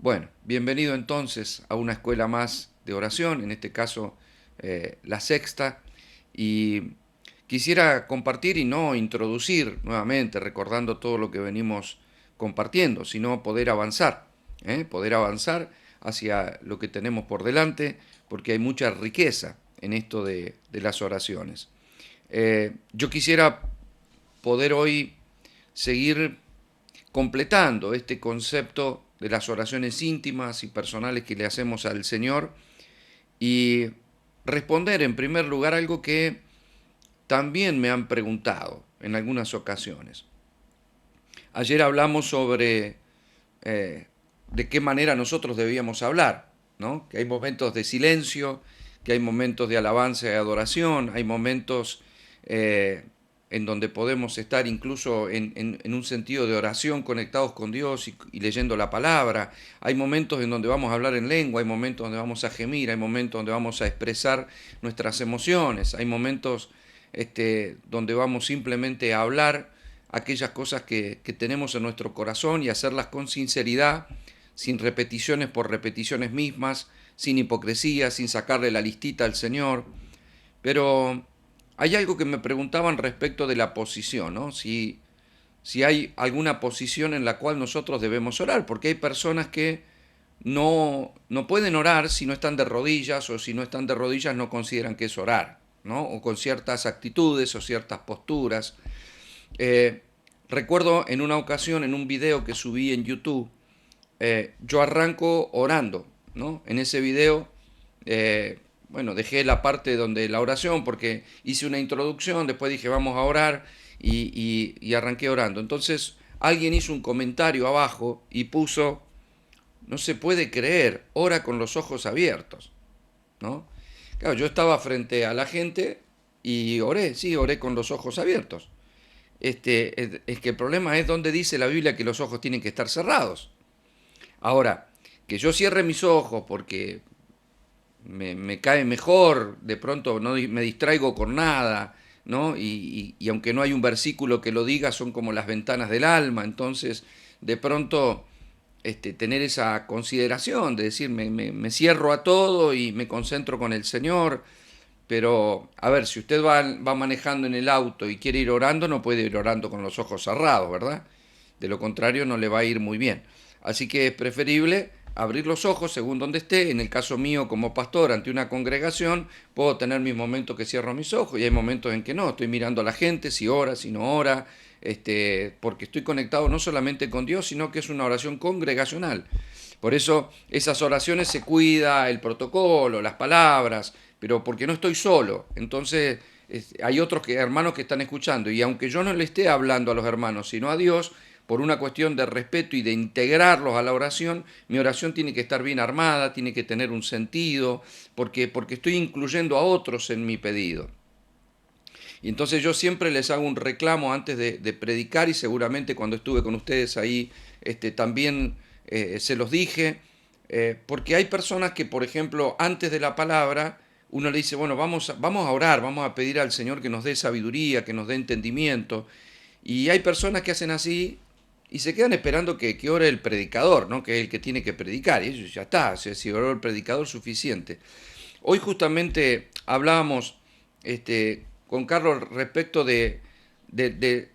Bueno, bienvenido entonces a una escuela más de oración, en este caso la sexta, y quisiera compartir y no introducir nuevamente, recordando todo lo que venimos compartiendo, sino poder avanzar hacia lo que tenemos por delante, porque hay mucha riqueza en esto de las oraciones. Yo quisiera poder hoy seguir completando este concepto de las oraciones íntimas y personales que le hacemos al Señor y responder en primer lugar algo que también me han preguntado en algunas ocasiones. Ayer hablamos sobre de qué manera nosotros debíamos hablar, ¿no? Que hay momentos de silencio, que hay momentos de alabanza y adoración, hay momentos en donde podemos estar incluso en un sentido de oración conectados con Dios y leyendo la palabra, hay momentos en donde vamos a hablar en lengua, hay momentos donde vamos a gemir, hay momentos donde vamos a expresar nuestras emociones, hay momentos donde vamos simplemente a hablar aquellas cosas que tenemos en nuestro corazón y hacerlas con sinceridad, sin repeticiones por repeticiones mismas, sin hipocresía, sin sacarle la listita al Señor. Pero hay algo que me preguntaban respecto de la posición, ¿no? Si hay alguna posición en la cual nosotros debemos orar, porque hay personas que no pueden orar si no están de rodillas, o si no están de rodillas no consideran que es orar, ¿no? O con ciertas actitudes o ciertas posturas. Eh, Recuerdo en una ocasión, en un video que subí en YouTube, yo arranco orando, ¿no? En ese video, bueno, dejé la parte donde la oración, porque hice una introducción, después dije vamos a orar y arranqué orando. Entonces alguien hizo un comentario abajo y puso, no se puede creer, ora con los ojos abiertos, ¿no? Claro, yo estaba frente a la gente y oré, sí, oré con los ojos abiertos. Es que el problema es donde dice la Biblia que los ojos tienen que estar cerrados. Ahora, que yo cierre mis ojos porque me cae mejor, de pronto no me distraigo con nada, ¿no? Y aunque no hay un versículo que lo diga, son como las ventanas del alma, entonces de pronto tener esa consideración de decir, me cierro a todo y me concentro con el Señor, pero, a ver, si usted va manejando en el auto y quiere ir orando, no puede ir orando con los ojos cerrados, ¿verdad? De lo contrario, no le va a ir muy bien. Así que es preferible abrir los ojos según donde esté. En el caso mío, como pastor ante una congregación, puedo tener mis momentos que cierro mis ojos y hay momentos en que no. Estoy mirando a la gente, si ora, si no ora, porque estoy conectado no solamente con Dios, sino que es una oración congregacional. Por eso esas oraciones se cuida el protocolo, las palabras, pero porque no estoy solo. Entonces hay otros hermanos que están escuchando y aunque yo no le esté hablando a los hermanos, sino a Dios, por una cuestión de respeto y de integrarlos a la oración, mi oración tiene que estar bien armada, tiene que tener un sentido, porque estoy incluyendo a otros en mi pedido. Y entonces yo siempre les hago un reclamo antes de predicar y seguramente cuando estuve con ustedes ahí también se los dije, porque hay personas que, por ejemplo, antes de la palabra, uno le dice, bueno, vamos a orar, vamos a pedir al Señor que nos dé sabiduría, que nos dé entendimiento. Y hay personas que hacen así y se quedan esperando que ore el predicador, ¿no? Que es el que tiene que predicar. Y eso ya está, o sea, si oró el predicador, suficiente. Hoy justamente hablábamos con Carlos respecto de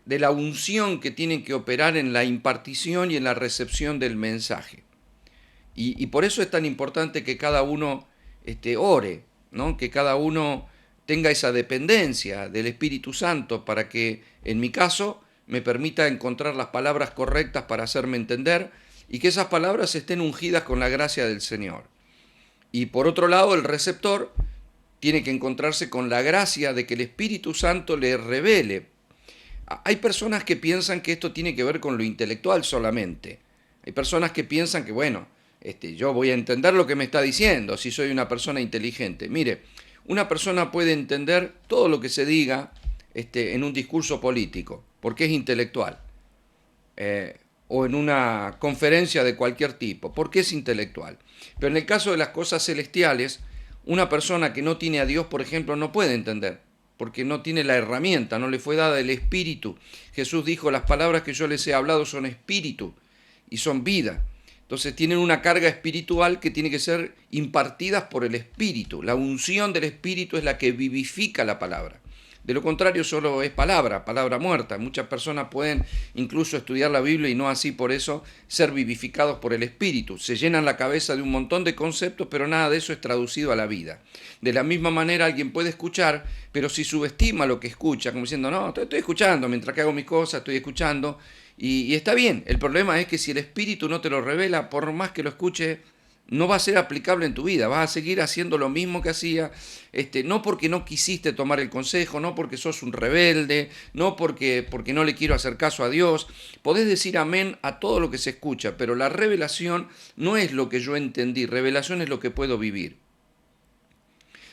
la unción que tienen que operar en la impartición y en la recepción del mensaje. Y por eso es tan importante que cada uno ore, ¿no? Que cada uno tenga esa dependencia del Espíritu Santo para que, en mi caso, me permita encontrar las palabras correctas para hacerme entender y que esas palabras estén ungidas con la gracia del Señor. Y por otro lado, el receptor tiene que encontrarse con la gracia de que el Espíritu Santo le revele. Hay personas que piensan que esto tiene que ver con lo intelectual solamente. Hay personas que piensan que, bueno, yo voy a entender lo que me está diciendo si soy una persona inteligente. Mire, una persona puede entender todo lo que se diga en un discurso político, porque es intelectual. O en una conferencia de cualquier tipo, porque es intelectual. Pero en el caso de las cosas celestiales, una persona que no tiene a Dios, por ejemplo, no puede entender, porque no tiene la herramienta, no le fue dada el espíritu. Jesús dijo, las palabras que yo les he hablado son espíritu y son vida. Entonces tienen una carga espiritual que tiene que ser impartida por el Espíritu. La unción del Espíritu es la que vivifica la palabra. De lo contrario solo es palabra, palabra muerta. Muchas personas pueden incluso estudiar la Biblia y no así por eso ser vivificados por el Espíritu. Se llenan la cabeza de un montón de conceptos, pero nada de eso es traducido a la vida. De la misma manera alguien puede escuchar, pero si subestima lo que escucha, como diciendo, no, estoy escuchando, mientras que hago mis cosas, estoy escuchando, y está bien. El problema es que si el Espíritu no te lo revela, por más que lo escuche, no va a ser aplicable en tu vida, vas a seguir haciendo lo mismo que hacía, no porque no quisiste tomar el consejo, no porque sos un rebelde, no porque no le quiero hacer caso a Dios. Podés decir amén a todo lo que se escucha, pero la revelación no es lo que yo entendí, revelación es lo que puedo vivir.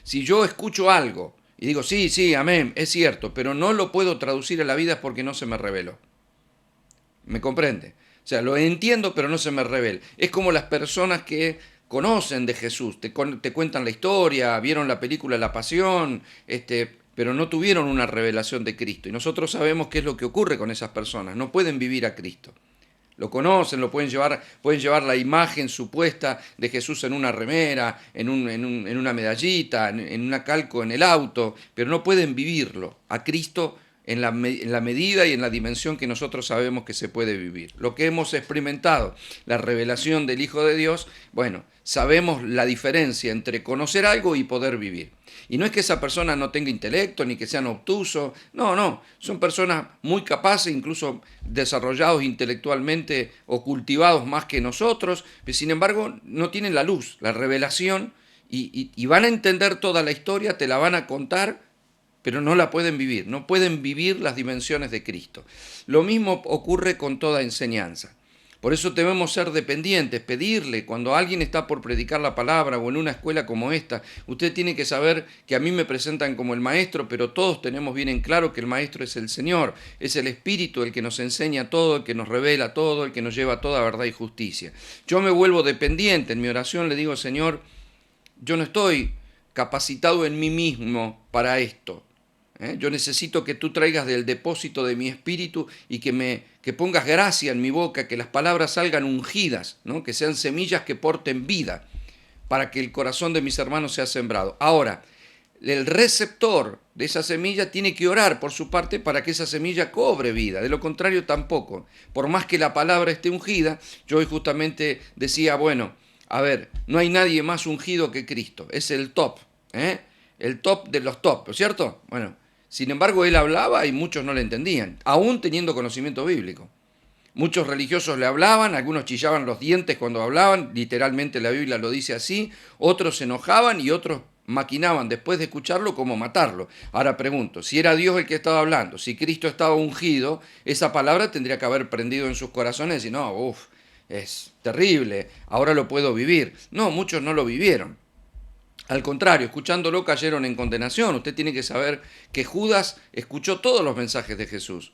Si yo escucho algo y digo, sí, sí, amén, es cierto, pero no lo puedo traducir a la vida es porque no se me reveló. ¿Me comprende? O sea, lo entiendo, pero no se me revela. Es como las personas que conocen de Jesús, te cuentan la historia, vieron la película La Pasión, pero no tuvieron una revelación de Cristo. Y nosotros sabemos qué es lo que ocurre con esas personas. No pueden vivir a Cristo. Lo conocen, lo pueden llevar la imagen supuesta de Jesús en una remera, en una medallita, en una calco en el auto, pero no pueden vivirlo. A Cristo en la medida y en la dimensión que nosotros sabemos que se puede vivir. Lo que hemos experimentado, la revelación del Hijo de Dios, bueno, sabemos la diferencia entre conocer algo y poder vivir. Y no es que esa persona no tenga intelecto, ni que sean obtusos, no, son personas muy capaces, incluso desarrollados intelectualmente o cultivados más que nosotros, pero sin embargo no tienen la luz, la revelación, y van a entender toda la historia, te la van a contar, pero no la pueden vivir, no pueden vivir las dimensiones de Cristo. Lo mismo ocurre con toda enseñanza. Por eso debemos ser dependientes, pedirle cuando alguien está por predicar la palabra o en una escuela como esta, usted tiene que saber que a mí me presentan como el maestro, pero todos tenemos bien en claro que el maestro es el Señor, es el Espíritu el que nos enseña todo, el que nos revela todo, el que nos lleva a toda verdad y justicia. Yo me vuelvo dependiente, en mi oración le digo, Señor, yo no estoy capacitado en mí mismo para esto. Yo necesito que tú traigas del depósito de mi espíritu y que pongas gracia en mi boca, que las palabras salgan ungidas, ¿no? Que sean semillas que porten vida, para que el corazón de mis hermanos sea sembrado. Ahora, el receptor de esa semilla tiene que orar por su parte para que esa semilla cobre vida. De lo contrario, tampoco. Por más que la palabra esté ungida, yo hoy justamente decía, bueno, a ver, no hay nadie más ungido que Cristo. Es el top, el top de los top, ¿cierto? Bueno, sin embargo, él hablaba y muchos no le entendían, aún teniendo conocimiento bíblico. Muchos religiosos le hablaban, algunos chillaban los dientes cuando hablaban, literalmente la Biblia lo dice así, otros se enojaban y otros maquinaban después de escucharlo cómo matarlo. Ahora pregunto, si era Dios el que estaba hablando, si Cristo estaba ungido, esa palabra tendría que haber prendido en sus corazones y no, es terrible, ahora lo puedo vivir. No, muchos no lo vivieron. Al contrario, escuchándolo cayeron en condenación. Usted tiene que saber que Judas escuchó todos los mensajes de Jesús.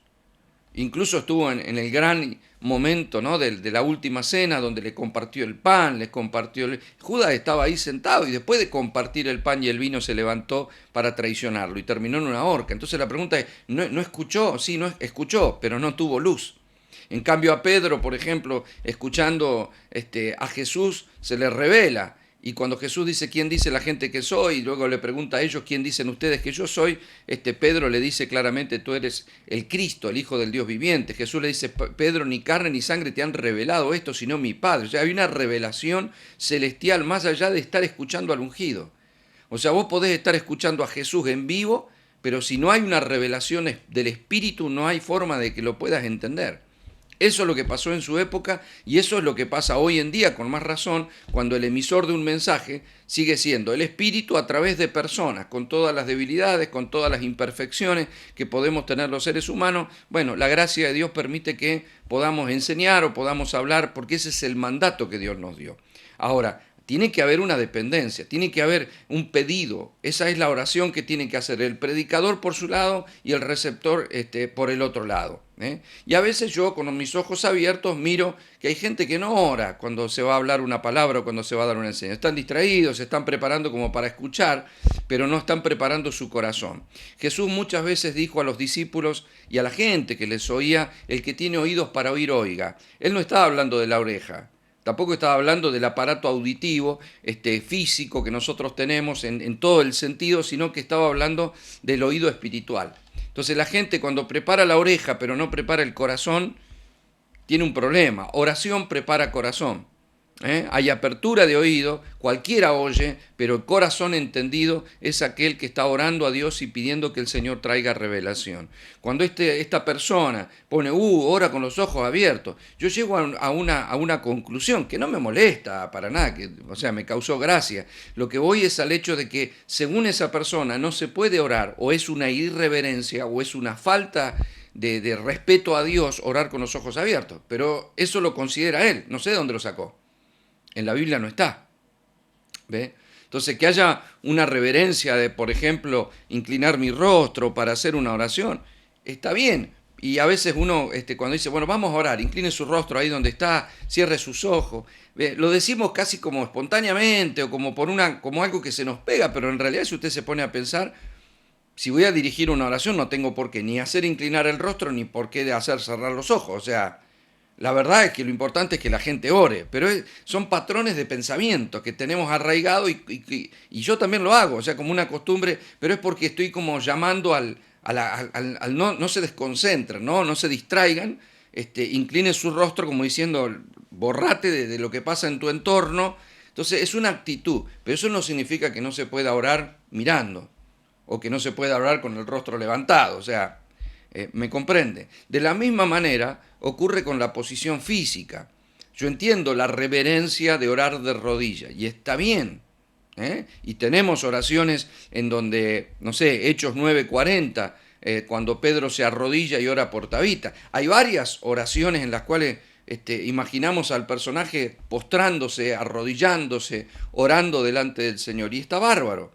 Incluso estuvo en el gran momento, ¿no? de la última cena, donde le compartió el pan, les compartió Judas estaba ahí sentado y después de compartir el pan y el vino se levantó para traicionarlo y terminó en una horca. Entonces la pregunta es, ¿no escuchó? Sí, no escuchó, pero no tuvo luz. En cambio a Pedro, por ejemplo, escuchando a Jesús, se le revela. Y cuando Jesús dice, ¿quién dice la gente que soy? Y luego le pregunta a ellos, ¿quién dicen ustedes que yo soy? Pedro le dice claramente, tú eres el Cristo, el Hijo del Dios viviente. Jesús le dice, Pedro, ni carne ni sangre te han revelado esto, sino mi Padre. O sea, hay una revelación celestial más allá de estar escuchando al ungido. O sea, vos podés estar escuchando a Jesús en vivo, pero si no hay una revelación del Espíritu, no hay forma de que lo puedas entender. Eso es lo que pasó en su época y eso es lo que pasa hoy en día con más razón cuando el emisor de un mensaje sigue siendo el Espíritu a través de personas, con todas las debilidades, con todas las imperfecciones que podemos tener los seres humanos. Bueno, la gracia de Dios permite que podamos enseñar o podamos hablar porque ese es el mandato que Dios nos dio. Ahora, tiene que haber una dependencia, tiene que haber un pedido. Esa es la oración que tiene que hacer el predicador por su lado y el receptor por el otro lado. Y a veces yo con mis ojos abiertos miro que hay gente que no ora cuando se va a hablar una palabra o cuando se va a dar una enseñanza. Están distraídos, se están preparando como para escuchar, pero no están preparando su corazón. Jesús muchas veces dijo a los discípulos y a la gente que les oía, el que tiene oídos para oír, oiga. Él no estaba hablando de la oreja. Tampoco estaba hablando del aparato auditivo físico que nosotros tenemos en todo el sentido, sino que estaba hablando del oído espiritual. Entonces la gente cuando prepara la oreja pero no prepara el corazón, tiene un problema. Oración prepara corazón. Hay apertura de oído, cualquiera oye, pero el corazón entendido es aquel que está orando a Dios y pidiendo que el Señor traiga revelación. Cuando esta persona pone, ora con los ojos abiertos, yo llego a una conclusión que no me molesta para nada, o sea, me causó gracia. Lo que voy es al hecho de que según esa persona no se puede orar, o es una irreverencia, o es una falta de respeto a Dios orar con los ojos abiertos. Pero eso lo considera él, no sé de dónde lo sacó. En la Biblia no está. ¿Ve? Entonces, que haya una reverencia de, por ejemplo, inclinar mi rostro para hacer una oración, está bien. Y a veces uno, cuando dice, bueno, vamos a orar, incline su rostro ahí donde está, cierre sus ojos, ¿ve? Lo decimos casi como espontáneamente o como como algo que se nos pega, pero en realidad si usted se pone a pensar, si voy a dirigir una oración no tengo por qué ni hacer inclinar el rostro ni por qué hacer cerrar los ojos. O sea, la verdad es que lo importante es que la gente ore, pero son patrones de pensamiento que tenemos arraigados y yo también lo hago, o sea, como una costumbre, pero es porque estoy como llamando al no se desconcentren, no se distraigan, incline su rostro como diciendo, borrate de lo que pasa en tu entorno. Entonces es una actitud, pero eso no significa que no se pueda orar mirando o que no se pueda orar con el rostro levantado, o sea, ¿me comprende? De la misma manera ocurre con la posición física. Yo entiendo la reverencia de orar de rodillas y está bien. Y tenemos oraciones en donde, no sé, Hechos 9:40, cuando Pedro se arrodilla y ora por Tabita. Hay varias oraciones en las cuales imaginamos al personaje postrándose, arrodillándose, orando delante del Señor. Y está bárbaro.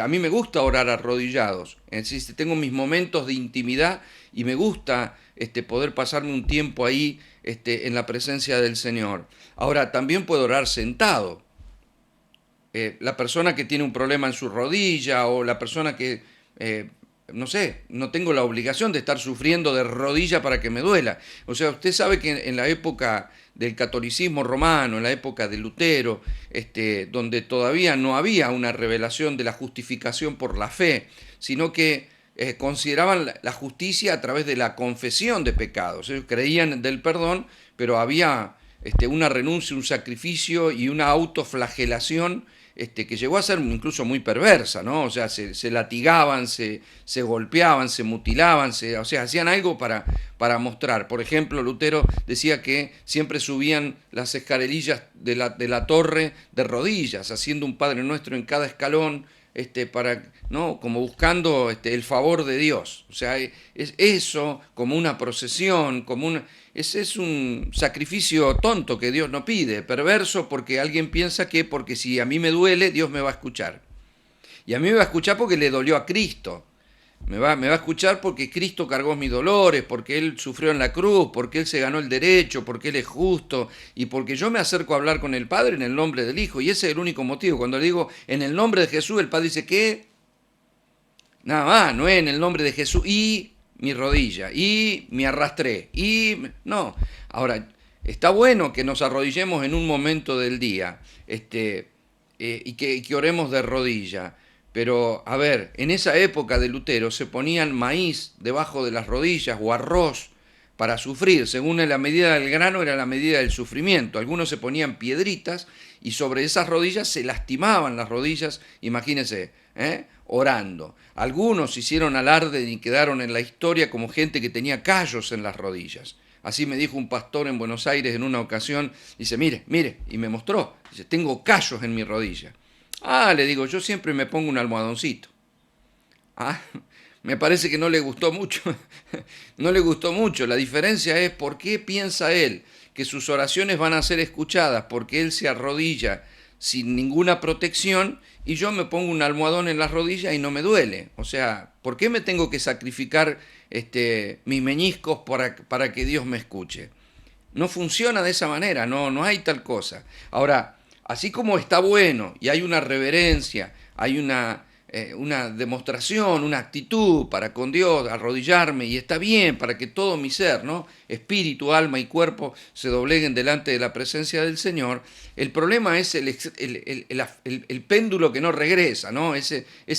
A mí me gusta orar arrodillados. Es decir, tengo mis momentos de intimidad y me gusta poder pasarme un tiempo ahí en la presencia del Señor. Ahora, también puedo orar sentado. La persona que tiene un problema en su rodilla o la persona que, no sé, no tengo la obligación de estar sufriendo de rodilla para que me duela. O sea, usted sabe que en la época del catolicismo romano, en la época de Lutero, donde todavía no había una revelación de la justificación por la fe, sino que consideraban la justicia a través de la confesión de pecados. Ellos creían del perdón, pero había una renuncia, un sacrificio y una autoflagelación que llegó a ser incluso muy perversa, ¿no? O sea, se latigaban, se golpeaban, se mutilaban, o sea, hacían algo para mostrar. Por ejemplo, Lutero decía que siempre subían las escalerillas de la torre de rodillas, haciendo un Padre Nuestro en cada escalón, ¿no? Como buscando el favor de Dios. O sea, es eso como una procesión, ese es un sacrificio tonto que Dios no pide, perverso, porque alguien piensa que porque si a mí me duele, Dios me va a escuchar. Y a mí me va a escuchar porque le dolió a Cristo. Me va a escuchar porque Cristo cargó mis dolores, porque Él sufrió en la cruz, porque Él se ganó el derecho, porque Él es justo y porque yo me acerco a hablar con el Padre en el nombre del Hijo. Y ese es el único motivo. Cuando le digo en el nombre de Jesús, el Padre dice que nada más, no es en el nombre de Jesús y mi rodilla y me arrastré y no. Ahora, está bueno que nos arrodillemos en un momento del día y que oremos de rodilla. Pero, a ver, en esa época de Lutero se ponían maíz debajo de las rodillas o arroz para sufrir. Según la medida del grano era la medida del sufrimiento. Algunos se ponían piedritas y sobre esas rodillas se lastimaban las rodillas, imagínense, orando. Algunos hicieron alarde y quedaron en la historia como gente que tenía callos en las rodillas. Así me dijo un pastor en Buenos Aires en una ocasión, dice, mire, y me mostró, dice, tengo callos en mi rodilla. Ah, le digo, yo siempre me pongo un almohadoncito. Ah, me parece que no le gustó mucho. No le gustó mucho. La diferencia es por qué piensa él que sus oraciones van a ser escuchadas, porque él se arrodilla sin ninguna protección y yo me pongo un almohadón en las rodillas y no me duele. O sea, ¿por qué me tengo que sacrificar mis meñiscos para que Dios me escuche? No funciona de esa manera, no hay tal cosa. Ahora, así como está bueno y hay una reverencia, hay una una demostración, una actitud para con Dios, arrodillarme, y está bien para que todo mi ser, ¿no? Espíritu, alma y cuerpo se dobleguen delante de la presencia del Señor. El problema es el péndulo que no regresa, ¿no? Es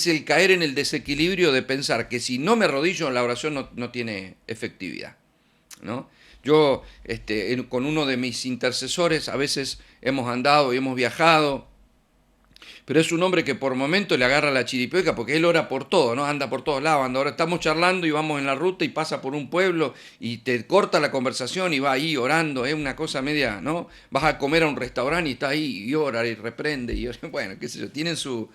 el caer en el desequilibrio de pensar que si no me arrodillo la oración no tiene efectividad, ¿no? Yo con uno de mis intercesores a veces hemos andado y hemos viajado, pero es un hombre que por momento le agarra la chiripiorca porque él ora por todo, ¿no? Anda por todos lados. Ahora estamos charlando y vamos en la ruta y pasa por un pueblo y te corta la conversación y va ahí orando. Es una cosa media, ¿no? Vas a comer a un restaurante y está ahí y ora y reprende. Y bueno, qué sé yo, tienen su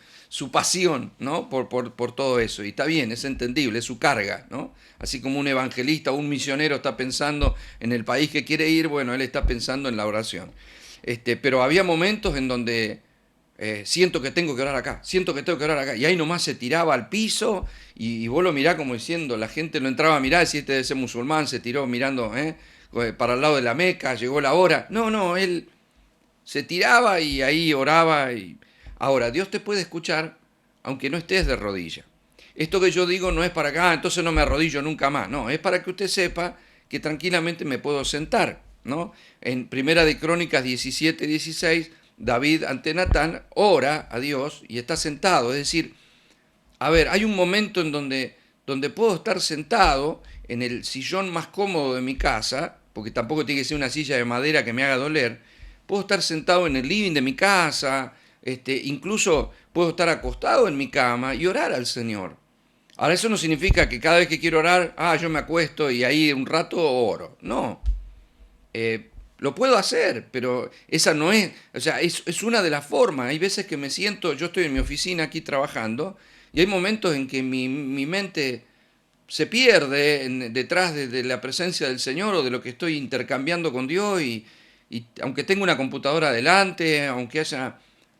pasión, ¿no? Por todo eso. Y está bien, es entendible, es su carga, ¿no? Así como un evangelista o un misionero está pensando en el país que quiere ir, bueno, él está pensando en la oración. Pero había momentos en donde siento que tengo que orar acá, siento que tengo que orar acá. Y ahí nomás se tiraba al piso y vos lo mirás como diciendo, la gente lo entraba a mirar, si este debe ser musulmán, se tiró mirando para el lado de la Meca, llegó la hora. No, él se tiraba y ahí oraba. Ahora, Dios te puede escuchar aunque no estés de rodilla. Esto que yo digo no es para acá, entonces no me arrodillo nunca más. No, es para que usted sepa que tranquilamente me puedo sentar, ¿no? En Primera de Crónicas 17:16, David ante Natán ora a Dios y está sentado. Es decir, a ver, hay un momento en donde puedo estar sentado en el sillón más cómodo de mi casa, porque tampoco tiene que ser una silla de madera que me haga doler. Puedo estar sentado en el living de mi casa, incluso puedo estar acostado en mi cama y orar al Señor. Ahora, eso no significa que cada vez que quiero orar, yo me acuesto y ahí un rato oro. No. Lo puedo hacer, pero esa no es, o sea, es una de las formas. Hay veces que me siento, yo estoy en mi oficina aquí trabajando, y hay momentos en que mi mente se pierde detrás de la presencia del Señor o de lo que estoy intercambiando con Dios, y aunque tenga una computadora delante,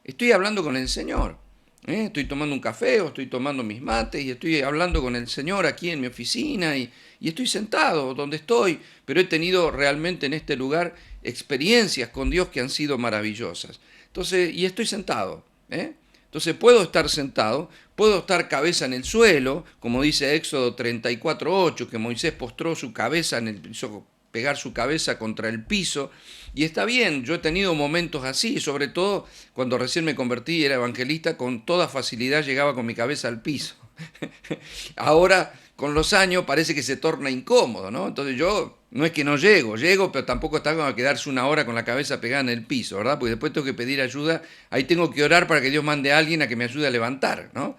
estoy hablando con el Señor. Estoy tomando un café o estoy tomando mis mates y estoy hablando con el Señor aquí en mi oficina y estoy sentado donde estoy, pero he tenido realmente en este lugar experiencias con Dios que han sido maravillosas. Entonces, y estoy sentado. Entonces puedo estar sentado, puedo estar cabeza en el suelo, como dice Éxodo 34:8, que Moisés postró su cabeza en el, hizo pegar su cabeza contra el piso, y está bien, yo he tenido momentos así, sobre todo cuando recién me convertí y era evangelista, con toda facilidad llegaba con mi cabeza al piso. Ahora, con los años, parece que se torna incómodo, ¿no? Entonces yo, no es que no llego, pero tampoco está como a quedarse una hora con la cabeza pegada en el piso, ¿verdad? Porque después tengo que pedir ayuda, ahí tengo que orar para que Dios mande a alguien a que me ayude a levantar, ¿no?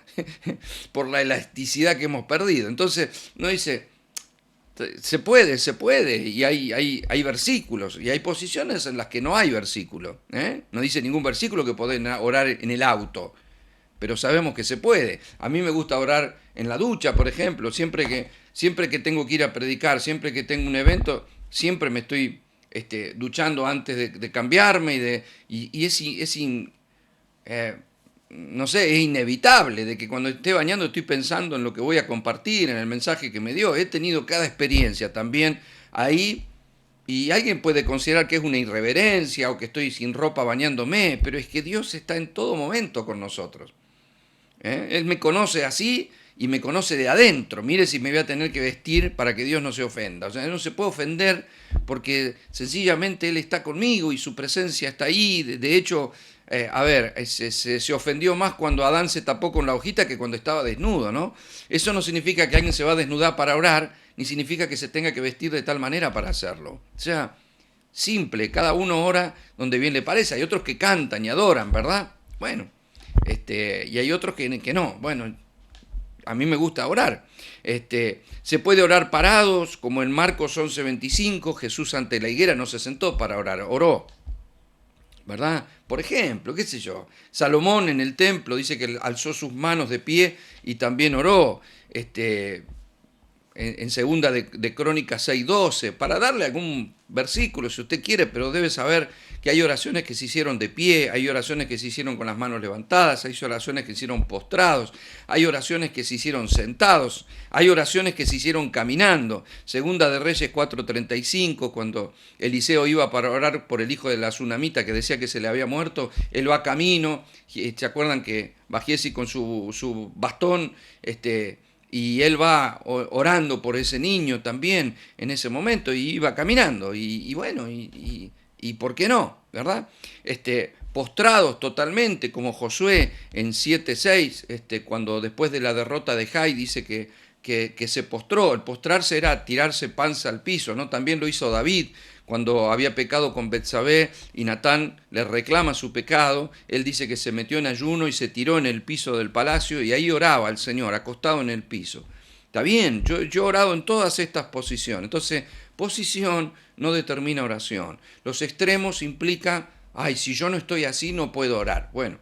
Por la elasticidad que hemos perdido. Entonces, no dice, se puede, y hay versículos, y hay posiciones en las que no hay versículo, ¿eh? No dice ningún versículo que podés orar en el auto, pero sabemos que se puede. A mí me gusta orar en la ducha, por ejemplo, siempre que tengo que ir a predicar, siempre que tengo un evento, siempre me estoy duchando antes de cambiarme, no sé, es inevitable de que cuando esté bañando estoy pensando en lo que voy a compartir, en el mensaje que me dio. He tenido cada experiencia también ahí, y alguien puede considerar que es una irreverencia o que estoy sin ropa bañándome, pero es que Dios está en todo momento con nosotros. Él me conoce así y me conoce de adentro. Mire si me voy a tener que vestir para que Dios no se ofenda. O sea, Él no se puede ofender porque sencillamente Él está conmigo y su presencia está ahí. De hecho, se ofendió más cuando Adán se tapó con la hojita que cuando estaba desnudo, ¿no? Eso no significa que alguien se va a desnudar para orar, ni significa que se tenga que vestir de tal manera para hacerlo. O sea, simple, cada uno ora donde bien le parece. Hay otros que cantan y adoran, ¿verdad? Bueno, y hay otros que no. Bueno, a mí me gusta orar. Se puede orar parados, como en Marcos 11:25, Jesús ante la higuera no se sentó para orar, oró, ¿verdad? Por ejemplo, qué sé yo, Salomón en el templo dice que alzó sus manos de pie y también oró, en segunda de Crónicas 6:12, para darle algún versículo si usted quiere, pero debe saber que hay oraciones que se hicieron de pie, hay oraciones que se hicieron con las manos levantadas, hay oraciones que se hicieron postrados, hay oraciones que se hicieron sentados, hay oraciones que se hicieron caminando. Segunda de Reyes 4:35, cuando Eliseo iba para orar por el hijo de la tsunamita que decía que se le había muerto, él va camino. ¿Se acuerdan que va Giesi con su bastón, y él va orando por ese niño también en ese momento, y iba caminando, y bueno, y ¿por qué no? ¿Verdad? Postrados totalmente, como Josué en 7:6, cuando después de la derrota de Jai dice que se postró. El postrarse era tirarse panza al piso, ¿no? También lo hizo David cuando había pecado con Betsabé y Natán le reclama su pecado. Él dice que se metió en ayuno y se tiró en el piso del palacio y ahí oraba al Señor, acostado en el piso. Está bien, yo he orado en todas estas posiciones. Entonces, posición no determina oración. Los extremos implican, ay, si yo no estoy así no puedo orar. Bueno,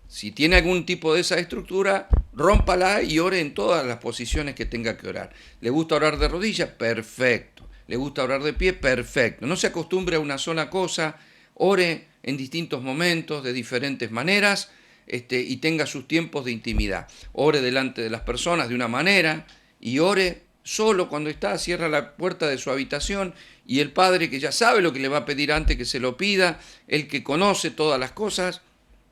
si tiene algún tipo de esa estructura, rómpala y ore en todas las posiciones que tenga que orar. ¿Le gusta orar de rodillas? Perfecto. ¿Le gusta orar de pie? Perfecto. No se acostumbre a una sola cosa, ore en distintos momentos, de diferentes maneras, y tenga sus tiempos de intimidad. Ore delante de las personas de una manera y ore solo cuando está, cierra la puerta de su habitación y el Padre, que ya sabe lo que le va a pedir antes que se lo pida, el que conoce todas las cosas,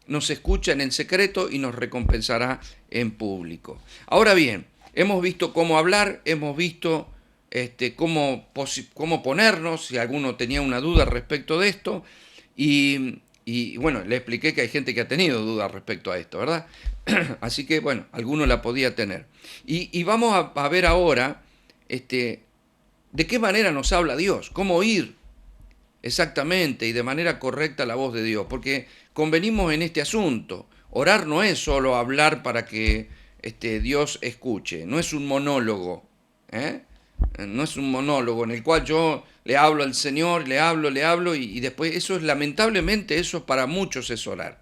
nos escucha en el secreto y nos recompensará en público. Ahora bien, hemos visto cómo hablar, hemos visto cómo ponernos, si alguno tenía una duda respecto de esto, y bueno, le expliqué que hay gente que ha tenido dudas respecto a esto, ¿verdad? Así que bueno, alguno la podía tener. Y vamos a ver ahora de qué manera nos habla Dios, cómo oír exactamente y de manera correcta la voz de Dios, porque convenimos en este asunto. Orar no es solo hablar para que Dios escuche, no es un monólogo, ¿eh? No es un monólogo en el cual yo le hablo al Señor, le hablo y después eso es, lamentablemente, eso para muchos es orar,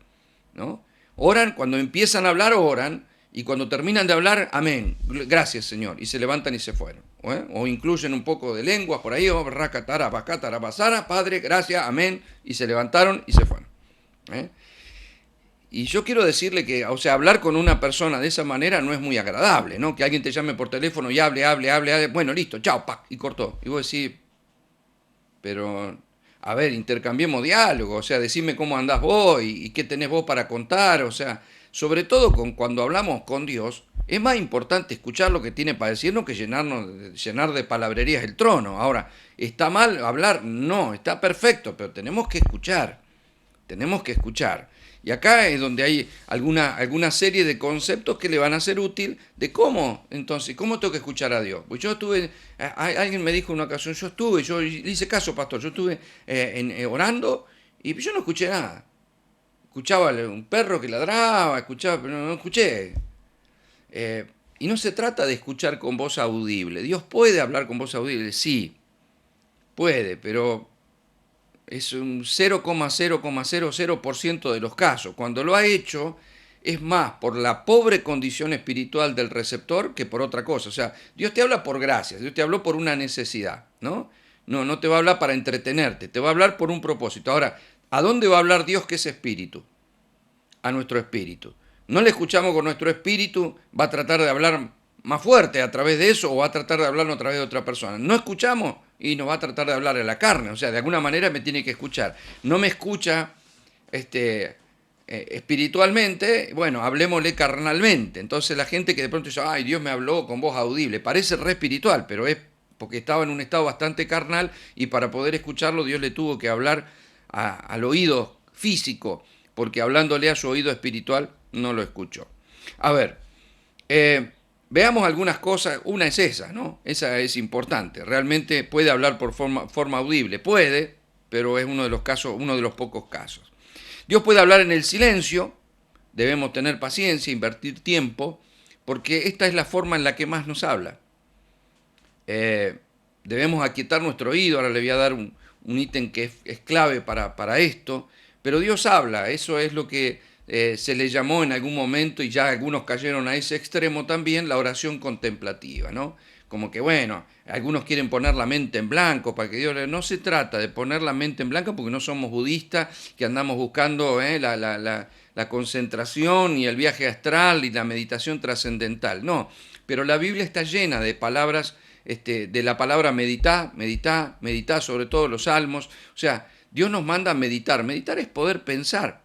¿no? Oran, cuando empiezan a hablar, oran, y cuando terminan de hablar, amén, gracias Señor, y se levantan y se fueron. O incluyen un poco de lenguas por ahí, Padre, gracias, amén, y se levantaron y se fueron. Y yo quiero decirle que, o sea, hablar con una persona de esa manera no es muy agradable, ¿no? Que alguien te llame por teléfono y hable, bueno, listo, chao, ¡pac! Y cortó. Y vos decís, pero, a ver, intercambiemos diálogo, o sea, decime cómo andás vos y qué tenés vos para contar, o sea, sobre todo cuando hablamos con Dios, es más importante escuchar lo que tiene para decirnos que llenar de palabrerías el trono. Ahora, ¿está mal hablar? No, está perfecto, pero tenemos que escuchar. Y acá es donde hay alguna serie de conceptos que le van a ser útil de cómo, entonces, cómo tengo que escuchar a Dios. Pues yo estuve, alguien me dijo en una ocasión, yo le hice caso, pastor, yo estuve orando y yo no escuché nada. Escuchaba un perro que ladraba, escuchaba, pero no escuché. Y no se trata de escuchar con voz audible. Dios puede hablar con voz audible, sí, puede, pero es un 0,0000% de los casos. Cuando lo ha hecho, es más por la pobre condición espiritual del receptor que por otra cosa. O sea, Dios te habla por gracia, Dios te habló por una necesidad, ¿no? No te va a hablar para entretenerte, te va a hablar por un propósito. Ahora, ¿a dónde va a hablar Dios, que es espíritu? A nuestro espíritu. No le escuchamos con nuestro espíritu, va a tratar de hablar más fuerte a través de eso o va a tratar de hablarnos a través de otra persona. No escuchamos y nos va a tratar de hablar a la carne, o sea, de alguna manera me tiene que escuchar. No me escucha espiritualmente, bueno, hablemosle carnalmente. Entonces la gente que de pronto dice, ay, Dios me habló con voz audible, parece re espiritual, pero es porque estaba en un estado bastante carnal y para poder escucharlo Dios le tuvo que hablar al oído físico, porque hablándole a su oído espiritual no lo escuchó. A ver, veamos algunas cosas. Una es esa, ¿no? Esa es importante. Realmente puede hablar por forma audible. Puede, pero es uno de los casos, uno de los pocos casos. Dios puede hablar en el silencio. Debemos tener paciencia, invertir tiempo, porque esta es la forma en la que más nos habla. Debemos aquietar nuestro oído. Ahora le voy a dar un ítem que es clave para esto. Pero Dios habla. Eso es lo que se le llamó en algún momento, y ya algunos cayeron a ese extremo también, la oración contemplativa, ¿no? como que bueno, algunos quieren poner la mente en blanco para que Dios no se trata de poner la mente en blanco porque no somos budistas que andamos buscando la concentración y el viaje astral y la meditación trascendental. No, pero la Biblia está llena de palabras, de la palabra meditá, meditá, meditá, sobre todo los salmos. O sea, Dios nos manda a meditar. Meditar es poder pensar,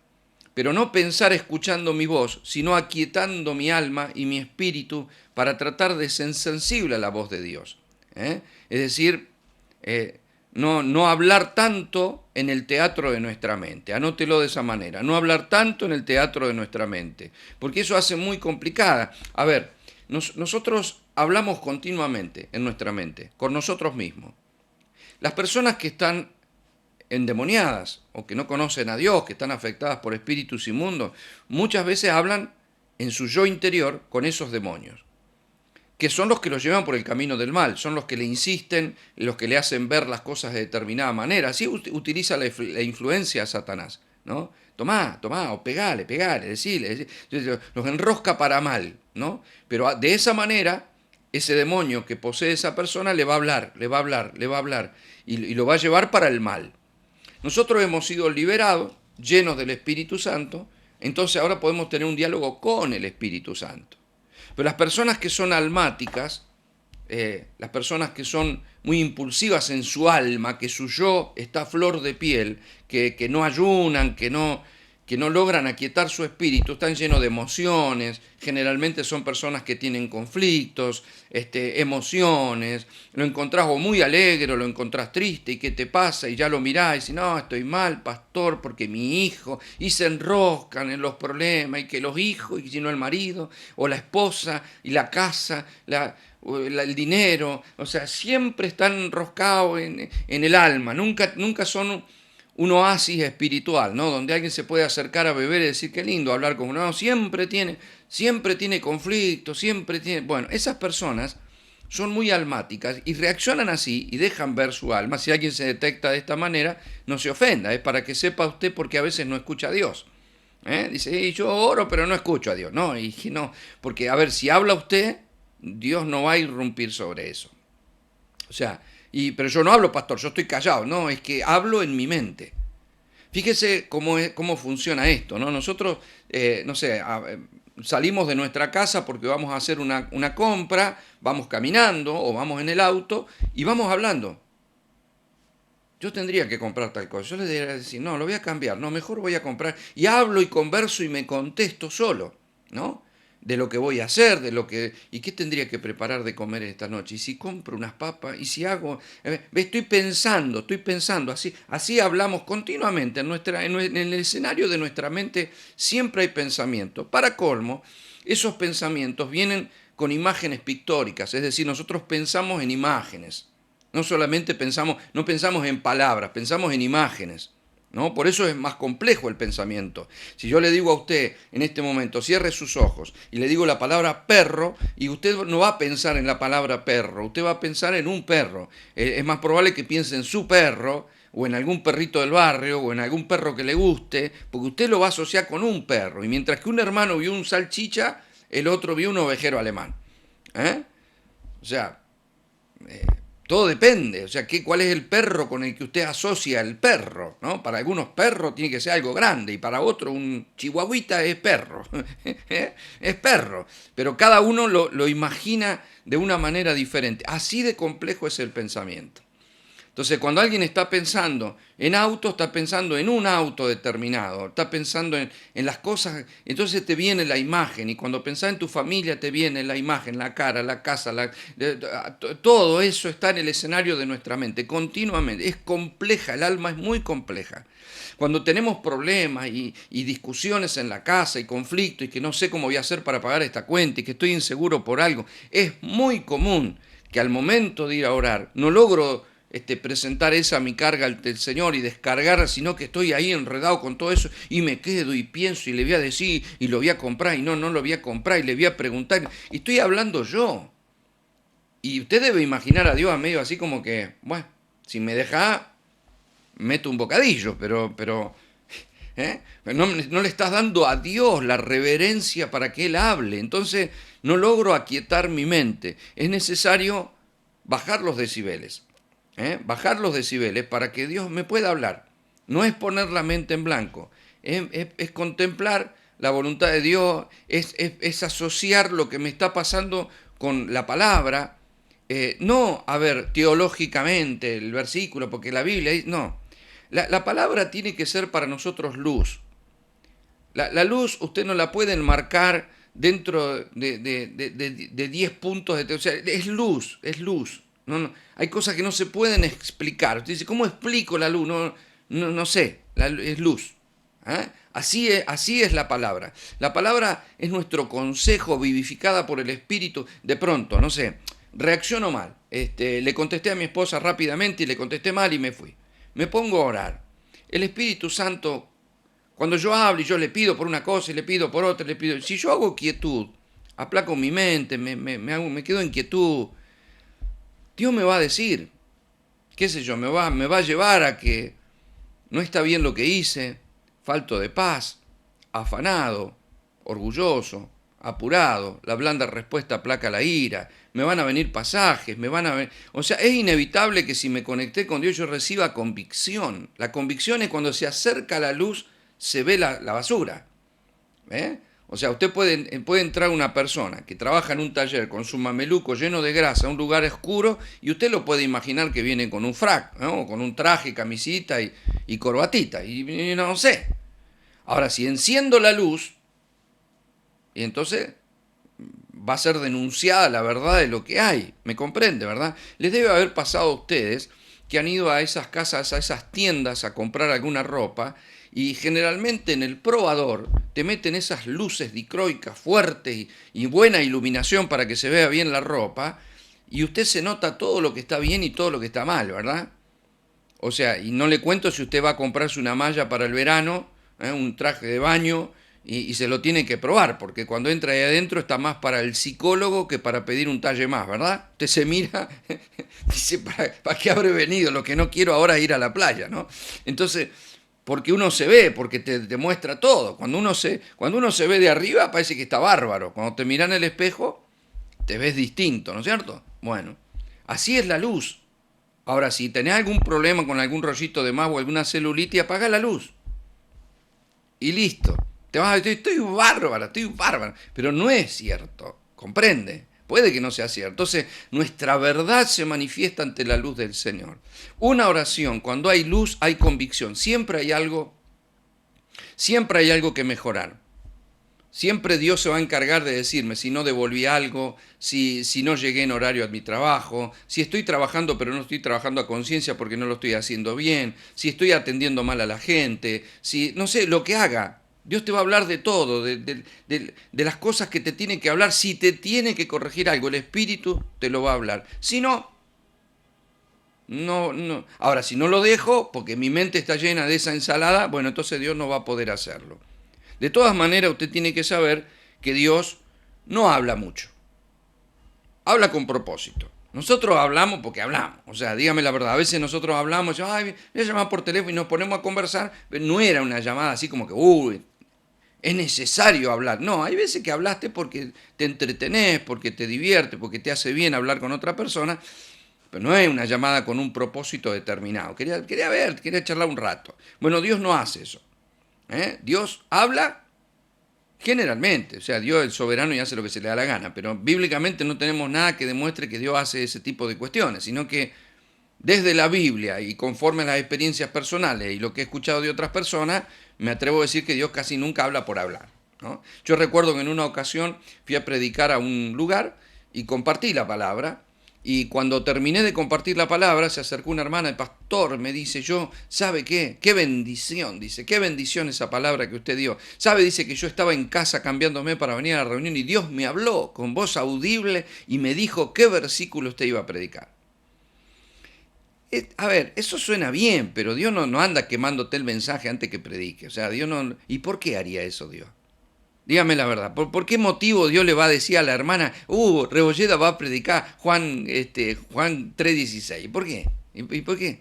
pero no pensar escuchando mi voz, sino aquietando mi alma y mi espíritu para tratar de ser sensible a la voz de Dios. Es decir, no hablar tanto en el teatro de nuestra mente, anótelo de esa manera, no hablar tanto en el teatro de nuestra mente, porque eso hace muy complicada. A ver, nosotros hablamos continuamente en nuestra mente, con nosotros mismos. Las personas que están endemoniadas o que no conocen a Dios, que están afectadas por espíritus inmundos, muchas veces hablan en su yo interior con esos demonios, que son los que los llevan por el camino del mal, son los que le insisten, los que le hacen ver las cosas de determinada manera. Así utiliza la influencia a Satanás, ¿no? Tomá, o pegale, decile, los enrosca para mal, ¿no? Pero de esa manera, ese demonio que posee esa persona le va a hablar, y lo va a llevar para el mal. Nosotros hemos sido liberados, llenos del Espíritu Santo, entonces ahora podemos tener un diálogo con el Espíritu Santo. Pero las personas que son almáticas, las personas que son muy impulsivas en su alma, que su yo está a flor de piel, que no ayunan, que no logran aquietar su espíritu, están llenos de emociones, generalmente son personas que tienen conflictos, emociones, lo encontrás o muy alegre o lo encontrás triste, y qué te pasa, y ya lo mirás y decís, no, estoy mal, pastor, porque mi hijo, y se enroscan en los problemas, y que los hijos, y si no el marido, o la esposa, y la casa, el dinero, o sea, siempre están enroscados en el alma, nunca son un oasis espiritual, ¿no? Donde alguien se puede acercar a beber y decir, qué lindo hablar con uno. No, siempre tiene conflicto, siempre tiene... Bueno, esas personas son muy almáticas y reaccionan así y dejan ver su alma. Si alguien se detecta de esta manera, no se ofenda, es para que sepa usted porque a veces no escucha a Dios. Dice, yo oro pero no escucho a Dios. No, y no, porque a ver, si habla usted, Dios no va a irrumpir sobre eso. O sea, pero yo no hablo, pastor, yo estoy callado. No, es que hablo en mi mente. Fíjese cómo funciona esto, ¿no? Nosotros, no sé, salimos de nuestra casa porque vamos a hacer una compra, vamos caminando o vamos en el auto y vamos hablando. Yo tendría que comprar tal cosa. Yo le debería decir, no, lo voy a cambiar, no, mejor voy a comprar. Y hablo y converso y me contesto solo, ¿no? De lo que voy a hacer, y qué tendría que preparar de comer esta noche, y si compro unas papas, y si hago, estoy pensando, así hablamos continuamente, en el escenario de nuestra mente siempre hay pensamientos. Para colmo, esos pensamientos vienen con imágenes pictóricas, es decir, nosotros pensamos en imágenes, no solamente no pensamos en palabras, pensamos en imágenes. ¿No? Por eso es más complejo el pensamiento. Si yo le digo a usted en este momento, cierre sus ojos, y le digo la palabra perro, y usted no va a pensar en la palabra perro, usted va a pensar en un perro. Es más probable que piense en su perro, o en algún perrito del barrio, o en algún perro que le guste, porque usted lo va a asociar con un perro. Y mientras que un hermano vio un salchicha, el otro vio un ovejero alemán. O sea, todo depende, o sea, ¿cuál es el perro con el que usted asocia el perro? ¿No? Para algunos perros tiene que ser algo grande y para otros un chihuahuita es perro, es perro, pero cada uno lo imagina de una manera diferente. Así de complejo es el pensamiento. Entonces, cuando alguien está pensando en auto, está pensando en un auto determinado, está pensando en las cosas, entonces te viene la imagen, y cuando pensás en tu familia te viene la imagen, la cara, la casa, todo eso está en el escenario de nuestra mente, continuamente. Es compleja, el alma es muy compleja. Cuando tenemos problemas y discusiones en la casa y conflictos, y que no sé cómo voy a hacer para pagar esta cuenta, y que estoy inseguro por algo, es muy común que al momento de ir a orar no logro presentar esa mi carga al Señor y descargar, sino que estoy ahí enredado con todo eso y me quedo y pienso y le voy a decir y lo voy a comprar y no lo voy a comprar y le voy a preguntar y estoy hablando yo. Y usted debe imaginar a Dios a medio así como que, bueno, si me deja, meto un bocadillo, pero No le estás dando a Dios la reverencia para que Él hable. Entonces no logro aquietar mi mente. Es necesario bajar los decibeles. Bajar los decibeles para que Dios me pueda hablar. No es poner la mente en blanco. Es contemplar la voluntad de Dios. Es asociar lo que me está pasando con la palabra. No, a ver, teológicamente el versículo, porque la Biblia, no. La palabra tiene que ser para nosotros luz. La luz usted no la puede enmarcar dentro de 10 puntos. O sea, es luz, es luz. No, hay cosas que no se pueden explicar. Usted dice, ¿cómo explico la luz? No sé, es luz. Así es la palabra. La palabra es nuestro consejo vivificada por el Espíritu. De pronto, no sé, reacciono mal. Le contesté a mi esposa rápidamente y le contesté mal y me fui. Me pongo a orar. El Espíritu Santo, cuando yo hablo y yo le pido por una cosa y le pido por otra, le pido, si yo hago quietud, aplaco mi mente, me quedo en quietud, Dios me va a decir, qué sé yo, me va a llevar a que no está bien lo que hice, falto de paz, afanado, orgulloso, apurado, la blanda respuesta aplaca la ira, me van a venir pasajes, o sea, es inevitable que si me conecté con Dios yo reciba convicción. La convicción es cuando se acerca la luz, se ve la basura. O sea, usted puede entrar una persona que trabaja en un taller con su mameluco lleno de grasa, a un lugar oscuro, y usted lo puede imaginar que viene con un frac, ¿no? Con un traje, camisita y corbatita, y no sé. Ahora, si enciendo la luz, y entonces va a ser denunciada la verdad de lo que hay, ¿me comprende, verdad? Les debe haber pasado a ustedes que han ido a esas casas, a esas tiendas a comprar alguna ropa, y generalmente en el probador te meten esas luces dicroicas fuertes y buena iluminación para que se vea bien la ropa, y usted se nota todo lo que está bien y todo lo que está mal, ¿verdad? O sea, y no le cuento si usted va a comprarse una malla para el verano, un traje de baño, y se lo tiene que probar, porque cuando entra ahí adentro está más para el psicólogo que para pedir un talle más, ¿verdad? Usted se mira, dice, ¿para qué habré venido? Lo que no quiero ahora es ir a la playa, ¿no? Entonces, porque uno se ve, porque te muestra todo. Cuando uno se ve de arriba parece que está bárbaro. Cuando te miras en el espejo, te ves distinto, ¿no es cierto? Bueno, así es la luz. Ahora, si tenés algún problema con algún rollito de más o alguna celulitis, apaga la luz. Y listo. Te vas a decir, estoy bárbara. Pero no es cierto, ¿comprende? Puede que no sea cierto. Entonces, nuestra verdad se manifiesta ante la luz del Señor. Una oración, cuando hay luz, hay convicción. Siempre hay algo que mejorar. Siempre Dios se va a encargar de decirme si no devolví algo, si no llegué en horario a mi trabajo, si estoy trabajando pero no estoy trabajando a conciencia porque no lo estoy haciendo bien, si estoy atendiendo mal a la gente, si no sé, lo que haga. Dios te va a hablar de todo, de las cosas que te tiene que hablar. Si te tiene que corregir algo, el Espíritu te lo va a hablar. Si no, no. Ahora, si no lo dejo, porque mi mente está llena de esa ensalada, bueno, entonces Dios no va a poder hacerlo. De todas maneras, usted tiene que saber que Dios no habla mucho. Habla con propósito. Nosotros hablamos porque hablamos. O sea, dígame la verdad. A veces nosotros hablamos, ay, voy a llamar por teléfono y nos ponemos a conversar. Pero no era una llamada así como que, uy, es necesario hablar. No, hay veces que hablaste porque te entretenés, porque te divierte, porque te hace bien hablar con otra persona. Pero no es una llamada con un propósito determinado. Quería charlar un rato. Bueno, Dios no hace eso. Dios habla generalmente, o sea, Dios es soberano y hace lo que se le da la gana, pero bíblicamente no tenemos nada que demuestre que Dios hace ese tipo de cuestiones, sino que desde la Biblia y conforme a las experiencias personales y lo que he escuchado de otras personas, me atrevo a decir que Dios casi nunca habla por hablar, ¿no? Yo recuerdo que en una ocasión fui a predicar a un lugar y compartí la palabra. Y cuando terminé de compartir la palabra, se acercó una hermana, el pastor, me dice, ¿sabe qué? Qué bendición, dice, qué bendición esa palabra que usted dio. ¿Sabe? Dice que yo estaba en casa cambiándome para venir a la reunión y Dios me habló con voz audible y me dijo qué versículo usted iba a predicar. A ver, eso suena bien, pero Dios no anda quemándote el mensaje antes que predique. O sea, Dios no... ¿Y por qué haría eso Dios? Dígame la verdad, ¿por qué motivo Dios le va a decir a la hermana, Rebolleda va a predicar Juan 3:16? ¿Por qué? ¿Y por qué?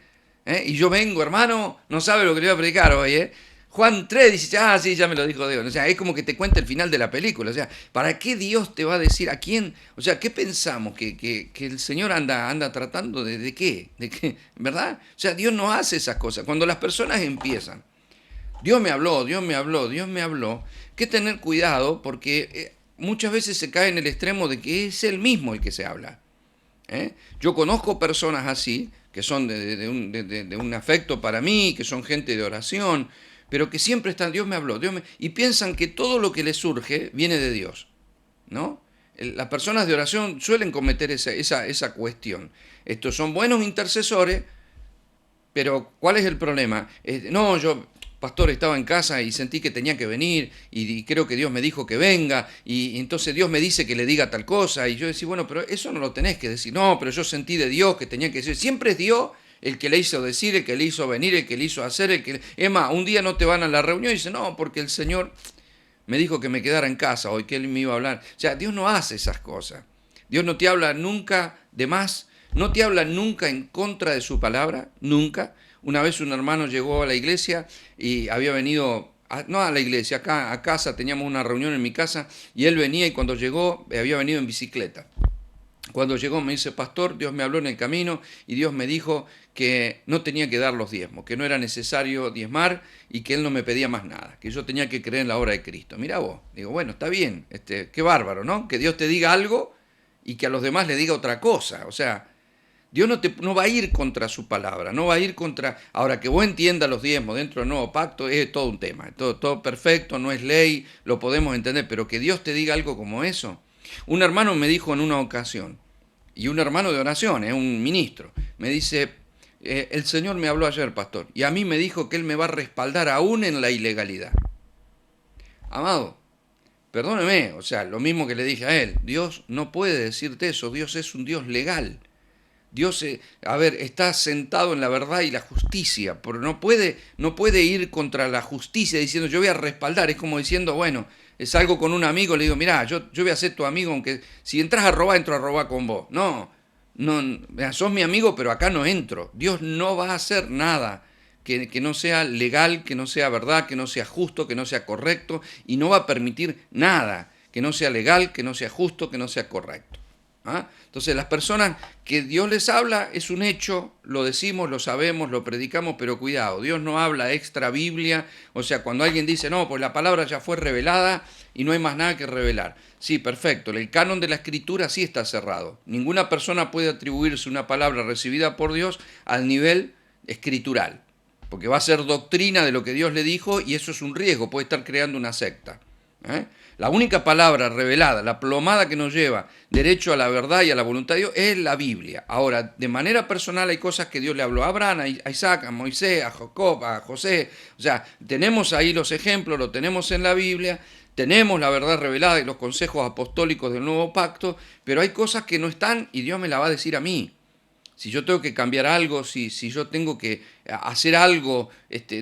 Y yo vengo, hermano, no sabe lo que le voy a predicar hoy, Juan 3 dice, ah, sí, ya me lo dijo Dios. O sea, es como que te cuenta el final de la película. O sea, ¿para qué Dios te va a decir a quién? O sea, ¿qué pensamos? ¿Que el Señor anda tratando de qué? ¿De qué? ¿Verdad? O sea, Dios no hace esas cosas. Cuando las personas empiezan, Dios me habló, Dios me habló, Dios me habló, que tener cuidado porque muchas veces se cae en el extremo de que es Él mismo el que se habla. ¿Eh? Yo conozco personas así, que son de un afecto para mí, que son gente de oración, pero que siempre están, Dios me habló, y piensan que todo lo que les surge viene de Dios, ¿no? Las personas de oración suelen cometer esa cuestión. Estos son buenos intercesores, pero ¿cuál es el problema? No, yo, pastor, estaba en casa y sentí que tenía que venir y creo que Dios me dijo que venga y entonces Dios me dice que le diga tal cosa y yo decía, bueno, pero eso no lo tenés que decir. No, pero yo sentí de Dios que tenía que decir. Siempre es Dios el que le hizo decir, el que le hizo venir, el que le hizo hacer, el que... Es más, un día no te van a la reunión y dice, no, porque el Señor me dijo que me quedara en casa hoy, que Él me iba a hablar. O sea, Dios no hace esas cosas. Dios no te habla nunca de más, no te habla nunca en contra de su palabra, nunca. Una vez un hermano llegó a la iglesia y había venido, no a la iglesia, acá a casa, teníamos una reunión en mi casa y él venía y cuando llegó había venido en bicicleta. Cuando llegó me dice, pastor, Dios me habló en el camino y Dios me dijo que no tenía que dar los diezmos, que no era necesario diezmar y que Él no me pedía más nada, que yo tenía que creer en la obra de Cristo. Mira vos, digo, bueno, está bien, qué bárbaro, ¿no? Que Dios te diga algo y que a los demás le diga otra cosa. O sea, Dios no va a ir contra su palabra, no va a ir contra... Ahora, que vos entiendas los diezmos dentro del nuevo pacto es todo un tema, todo perfecto, no es ley, lo podemos entender, pero que Dios te diga algo como eso. Un hermano me dijo en una ocasión, y un hermano de oración, un ministro, me dice, el Señor me habló ayer, pastor, y a mí me dijo que Él me va a respaldar aún en la ilegalidad. Amado, perdóneme, o sea, lo mismo que le dije a él, Dios no puede decirte eso, Dios es un Dios legal. Dios, a ver, está sentado en la verdad y la justicia, pero no puede ir contra la justicia diciendo yo voy a respaldar, es como diciendo, bueno, salgo con un amigo, le digo, mirá, yo voy a ser tu amigo, aunque si entras a robar, entro a robar con vos. No, no, mirá, sos mi amigo, pero acá no entro. Dios no va a hacer nada que no sea legal, que no sea verdad, que no sea justo, que no sea correcto, y no va a permitir nada que no sea legal, que no sea justo, que no sea correcto. ¿Ah? Entonces las personas que Dios les habla es un hecho, lo decimos, lo sabemos, lo predicamos, pero cuidado, Dios no habla extra Biblia, o sea, cuando alguien dice, no, pues la palabra ya fue revelada y no hay más nada que revelar. Sí, perfecto, el canon de la escritura sí está cerrado. Ninguna persona puede atribuirse una palabra recibida por Dios al nivel escritural, porque va a ser doctrina de lo que Dios le dijo y eso es un riesgo, puede estar creando una secta. La única palabra revelada, la plomada que nos lleva derecho a la verdad y a la voluntad de Dios es la Biblia. Ahora, de manera personal hay cosas que Dios le habló a Abraham, a Isaac, a Moisés, a Jacob, a José. O sea, tenemos ahí los ejemplos, lo tenemos en la Biblia, tenemos la verdad revelada y los consejos apostólicos del nuevo pacto, pero hay cosas que no están y Dios me la va a decir a mí. Si yo tengo que cambiar algo, si yo tengo que hacer algo,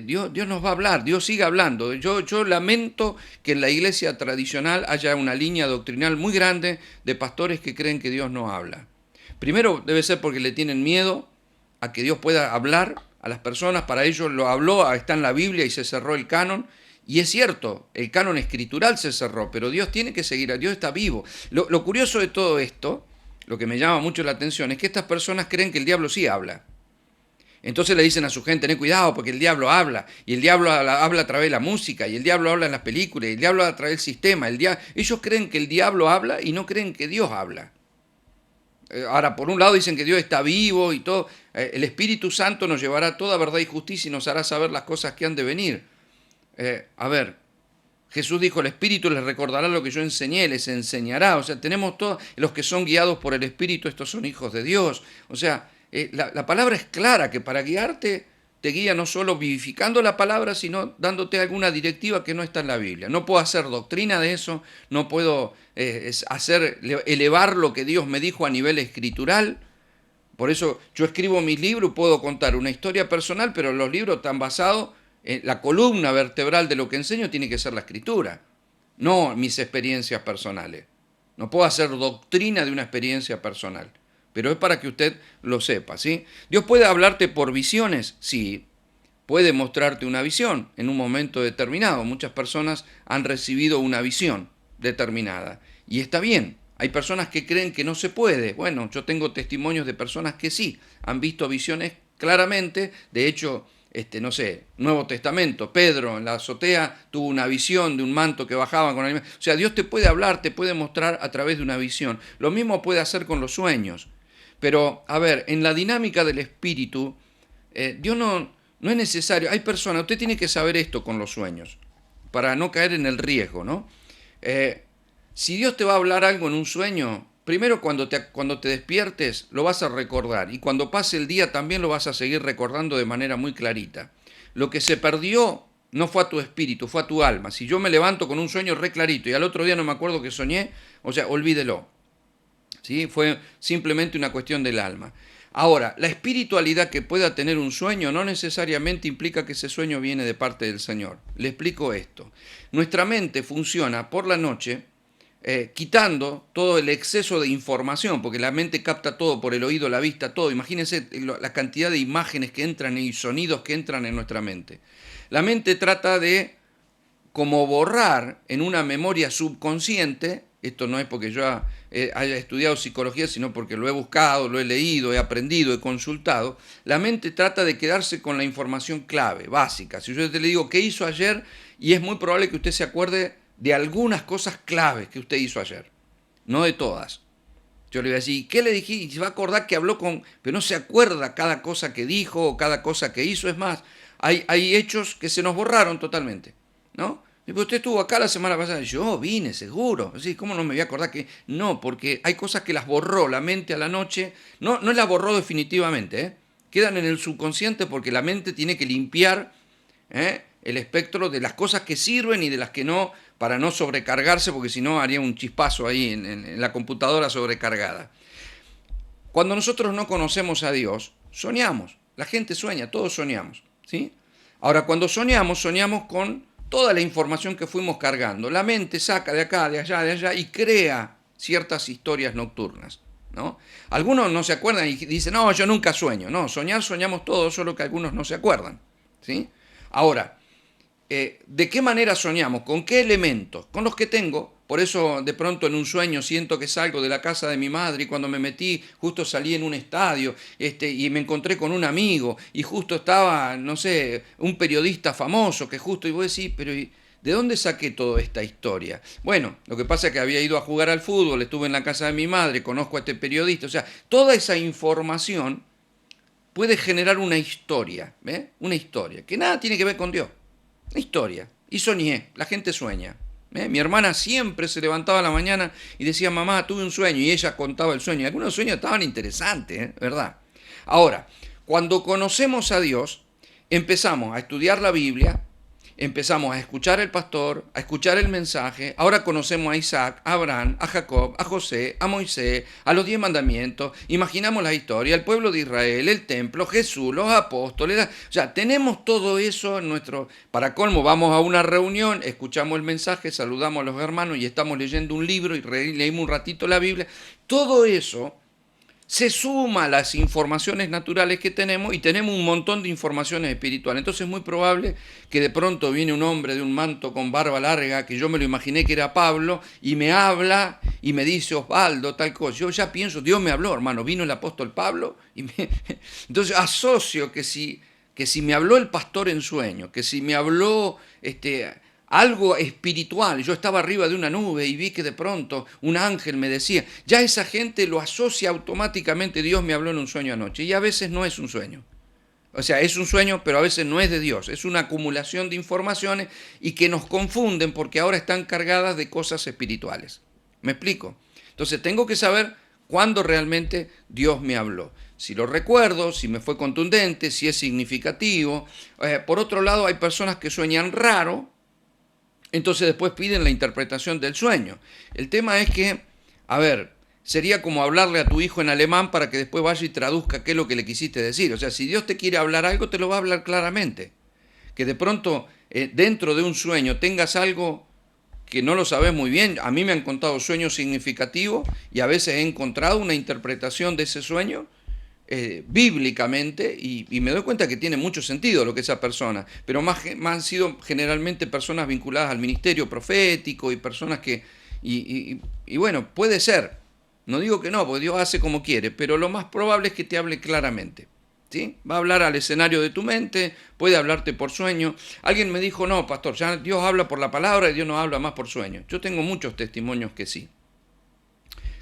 Dios nos va a hablar, Dios sigue hablando. Yo lamento que en la iglesia tradicional haya una línea doctrinal muy grande de pastores que creen que Dios no habla. Primero debe ser porque le tienen miedo a que Dios pueda hablar a las personas, para ellos lo habló, está en la Biblia y se cerró el canon. Y es cierto, el canon escritural se cerró, pero Dios tiene que seguir, Dios está vivo. Lo curioso de todo esto, lo que me llama mucho la atención, es que estas personas creen que el diablo sí habla. Entonces le dicen a su gente, ten cuidado porque el diablo habla, y el diablo habla a través de la música, y el diablo habla en las películas, y el diablo habla a través del sistema. Ellos creen que el diablo habla y no creen que Dios habla. Ahora, por un lado dicen que Dios está vivo y todo. El Espíritu Santo nos llevará a toda verdad y justicia y nos hará saber las cosas que han de venir. A ver, Jesús dijo, el Espíritu les recordará lo que yo enseñé, les enseñará. O sea, tenemos todos, los que son guiados por el Espíritu, estos son hijos de Dios. O sea, la palabra es clara, que para guiarte te guía no solo vivificando la palabra, sino dándote alguna directiva que no está en la Biblia. No puedo hacer doctrina de eso, no puedo elevar lo que Dios me dijo a nivel escritural. Por eso yo escribo mis libros, puedo contar una historia personal, pero los libros están basados la columna vertebral de lo que enseño tiene que ser la escritura, no mis experiencias personales. No puedo hacer doctrina de una experiencia personal, pero es para que usted lo sepa, ¿sí? ¿Dios puede hablarte por visiones? Sí. puede mostrarte una visión en un momento determinado. Muchas personas han recibido una visión determinada y está bien. Hay personas que creen que no se puede. Bueno, yo tengo testimonios de personas que sí han visto visiones claramente. De hecho, no sé, Nuevo Testamento, Pedro en la azotea tuvo una visión de un manto que bajaba con animales. O sea, Dios te puede hablar, te puede mostrar a través de una visión. Lo mismo puede hacer con los sueños. Pero, a ver, en la dinámica del espíritu, Dios no es necesario. Hay personas, usted tiene que saber esto con los sueños, para no caer en el riesgo, ¿no? Si Dios te va a hablar algo en un sueño, primero cuando te despiertes lo vas a recordar y cuando pase el día también lo vas a seguir recordando de manera muy clarita. Lo que se perdió no fue a tu espíritu, fue a tu alma. Si yo me levanto con un sueño re clarito y al otro día no me acuerdo que soñé, o sea, olvídelo. ¿Sí? Fue simplemente una cuestión del alma. Ahora, la espiritualidad que pueda tener un sueño no necesariamente implica que ese sueño viene de parte del Señor. Le explico esto. Nuestra mente funciona por la noche quitando todo el exceso de información, porque la mente capta todo por el oído, la vista, todo. Imagínense la cantidad de imágenes que entran y sonidos que entran en nuestra mente. La mente trata de como borrar en una memoria subconsciente, esto no es porque yo haya estudiado psicología, sino porque lo he buscado, lo he leído, he aprendido, he consultado, la mente trata de quedarse con la información clave, básica. Si yo te le digo qué hizo ayer, y es muy probable que usted se acuerde de algunas cosas claves que usted hizo ayer, no de todas. Yo le voy a decir, ¿qué le dije? Y se va a acordar que habló con... Pero no se acuerda cada cosa que dijo o cada cosa que hizo. Es más, hay hechos que se nos borraron totalmente, ¿no? Y pues usted estuvo acá la semana pasada. Yo vine, seguro. Así, ¿cómo no me voy a acordar que...? No, porque hay cosas que las borró la mente a la noche. No las borró definitivamente, ¿eh? Quedan en el subconsciente porque la mente tiene que limpiar el espectro de las cosas que sirven y de las que no, para no sobrecargarse, porque si no haría un chispazo ahí en la computadora sobrecargada. Cuando nosotros no conocemos a Dios, soñamos. La gente sueña, todos soñamos, ¿sí? Ahora, cuando soñamos con toda la información que fuimos cargando. La mente saca de acá, de allá y crea ciertas historias nocturnas, ¿no? Algunos no se acuerdan y dicen, no, yo nunca sueño. No, soñamos todos, solo que algunos no se acuerdan, ¿sí? Ahora, ¿de qué manera soñamos? ¿Con qué elementos? Con los que tengo. Por eso de pronto en un sueño siento que salgo de la casa de mi madre y cuando me metí justo salí en un estadio y me encontré con un amigo y justo estaba, no sé, un periodista famoso que justo, y vos decís, pero ¿de dónde saqué toda esta historia? Bueno, lo que pasa es que había ido a jugar al fútbol, estuve en la casa de mi madre, conozco a este periodista, o sea, toda esa información puede generar una historia, ¿ves? Una historia, que nada tiene que ver con Dios. Una historia. Y soñé, la gente sueña. Mi hermana siempre se levantaba a la mañana y decía, mamá, tuve un sueño, y ella contaba el sueño. Algunos sueños estaban interesantes, ¿verdad? Ahora, cuando conocemos a Dios, empezamos a estudiar la Biblia, empezamos a escuchar el pastor, a escuchar el mensaje. Ahora conocemos a Isaac, a Abraham, a Jacob, a José, a Moisés, a los 10 mandamientos. Imaginamos la historia, el pueblo de Israel, el templo, Jesús, los apóstoles. O sea, tenemos todo eso en nuestro... Para colmo, vamos a una reunión, escuchamos el mensaje, saludamos a los hermanos y estamos leyendo un libro y leímos un ratito la Biblia. Todo eso se suma a las informaciones naturales que tenemos y tenemos un montón de informaciones espirituales. Entonces es muy probable que de pronto viene un hombre de un manto con barba larga, que yo me lo imaginé que era Pablo, y me habla y me dice, Osvaldo, tal cosa. Yo ya pienso, Dios me habló, hermano, vino el apóstol Pablo. Entonces asocio que si me habló el pastor en sueño, que si me habló algo espiritual, yo estaba arriba de una nube y vi que de pronto un ángel me decía, ya esa gente lo asocia automáticamente, Dios me habló en un sueño anoche, y a veces no es un sueño. O sea, es un sueño, pero a veces no es de Dios, es una acumulación de informaciones y que nos confunden porque ahora están cargadas de cosas espirituales. ¿Me explico? Entonces tengo que saber cuándo realmente Dios me habló. Si lo recuerdo, si me fue contundente, si es significativo. Por otro lado, hay personas que sueñan raro, entonces después piden la interpretación del sueño. El tema es que, a ver, sería como hablarle a tu hijo en alemán para que después vaya y traduzca qué es lo que le quisiste decir. O sea, si Dios te quiere hablar algo, te lo va a hablar claramente. Que de pronto, dentro de un sueño, tengas algo que no lo sabes muy bien. A mí me han contado sueños significativos y a veces he encontrado una interpretación de ese sueño bíblicamente y me doy cuenta que tiene mucho sentido lo que esa persona, pero más han sido generalmente personas vinculadas al ministerio profético y personas que, y bueno, puede ser, no digo que no, porque Dios hace como quiere, pero lo más probable es que te hable claramente. ¿Sí? Va a hablar al escenario de tu mente, puede hablarte por sueño. Alguien me dijo, no, pastor, ya Dios habla por la palabra y Dios no habla más por sueño. Yo tengo muchos testimonios que sí.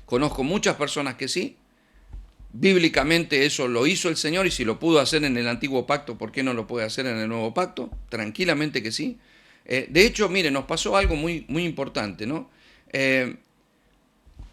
Conozco muchas personas que sí. Bíblicamente eso lo hizo el Señor y si lo pudo hacer en el antiguo pacto, ¿por qué no lo puede hacer en el nuevo pacto? Tranquilamente que sí. De hecho, mire, nos pasó algo muy importante, ¿no? El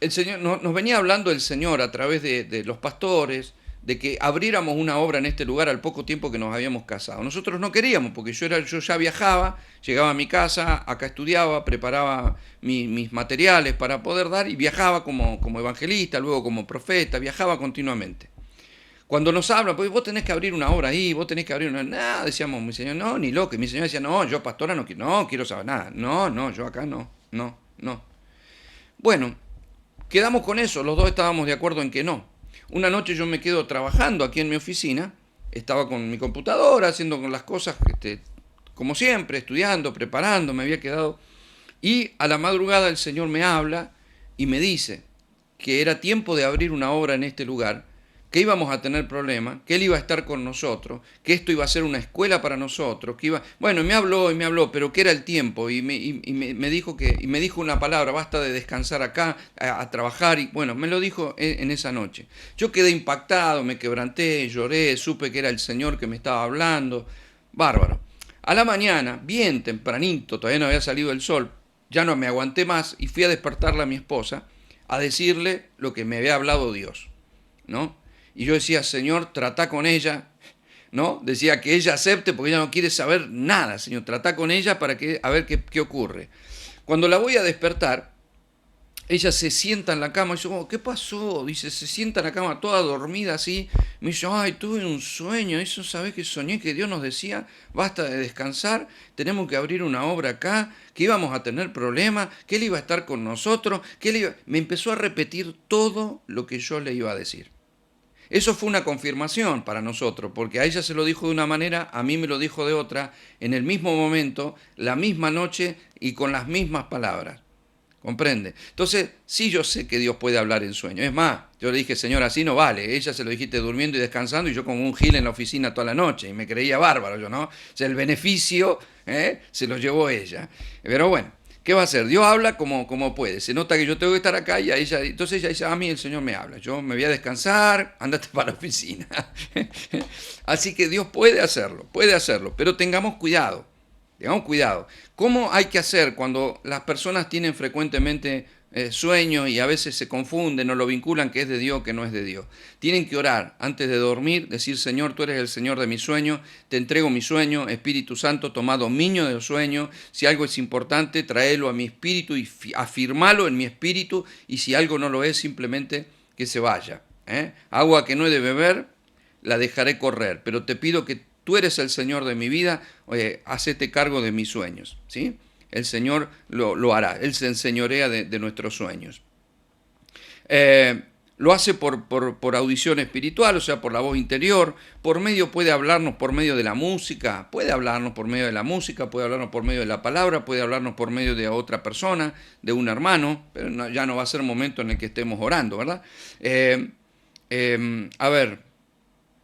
Señor, nos venía hablando el Señor a través de los pastores, de que abriéramos una obra en este lugar al poco tiempo que nos habíamos casado. Nosotros no queríamos, porque yo ya viajaba, llegaba a mi casa, acá estudiaba, preparaba mis materiales para poder dar y viajaba como evangelista, luego como profeta, viajaba continuamente. Cuando nos hablan, pues vos tenés que abrir una obra ahí, vos tenés que abrir una... Nada, decíamos, mi señor, no, ni loco. Y mi señor decía, no, yo pastora no quiero saber nada. No, yo acá no. Bueno, quedamos con eso, los dos estábamos de acuerdo en que no. Una noche yo me quedo trabajando aquí en mi oficina, estaba con mi computadora, haciendo con las cosas, como siempre, estudiando, preparando, me había quedado. Y a la madrugada el Señor me habla y me dice que era tiempo de abrir una obra en este lugar, que íbamos a tener problemas, que Él iba a estar con nosotros, que esto iba a ser una escuela para nosotros, que iba... Bueno, y me habló, pero que era el tiempo, me dijo y me dijo una palabra, basta de descansar acá, a trabajar, y bueno, me lo dijo en esa noche. Yo quedé impactado, me quebranté, lloré, supe que era el Señor que me estaba hablando, bárbaro. A la mañana, bien tempranito, todavía no había salido el sol, ya no me aguanté más y fui a despertarle a mi esposa a decirle lo que me había hablado Dios, ¿no? Y yo decía, Señor, trata con ella, ¿no? Decía que ella acepte porque ella no quiere saber nada, Señor, trata con ella para que, a ver qué ocurre. Cuando la voy a despertar, ella se sienta en la cama y dice, oh, ¿qué pasó? Dice, se sienta en la cama toda dormida así. Me dice, ay, tuve un sueño. Eso, ¿sabés que soñé? Que Dios nos decía, basta de descansar, tenemos que abrir una obra acá, que íbamos a tener problemas, que Él iba a estar con nosotros, que Él iba... Me empezó a repetir todo lo que yo le iba a decir. Eso fue una confirmación para nosotros, porque a ella se lo dijo de una manera, a mí me lo dijo de otra, en el mismo momento, la misma noche y con las mismas palabras. ¿Comprende? Entonces, sí, yo sé que Dios puede hablar en sueños. Es más, yo le dije, Señor, así no vale. Ella se lo dijiste durmiendo y descansando y yo como un gil en la oficina toda la noche y me creía bárbaro, yo, ¿no? O sea, el beneficio se lo llevó ella. Pero bueno, ¿qué va a hacer? Dios habla como puede. Se nota que yo tengo que estar acá y entonces ella dice, a mí el Señor me habla. Yo me voy a descansar, ándate para la oficina. Así que Dios puede hacerlo, pero tengamos cuidado. Tengamos cuidado. ¿Cómo hay que hacer cuando las personas tienen frecuentemente sueños y a veces se confunden o lo vinculan que es de Dios, que no es de Dios? Tienen que orar antes de dormir, decir, Señor, tú eres el Señor de mis sueños, te entrego mi sueño, Espíritu Santo, toma dominio de los sueños. Si algo es importante, tráelo a mi espíritu y afirmalo en mi espíritu, y si algo no lo es, simplemente que se vaya. Agua que no he de beber, la dejaré correr, pero te pido que tú eres el Señor de mi vida, hacete cargo de mis sueños, ¿sí? El Señor lo hará, Él se enseñorea de nuestros sueños. Lo hace por audición espiritual, o sea, por la voz interior, puede hablarnos por medio de la música, puede hablarnos por medio de la música, puede hablarnos por medio de la palabra, puede hablarnos por medio de otra persona, de un hermano, pero ya no va a ser momento en el que estemos orando, ¿verdad? A ver...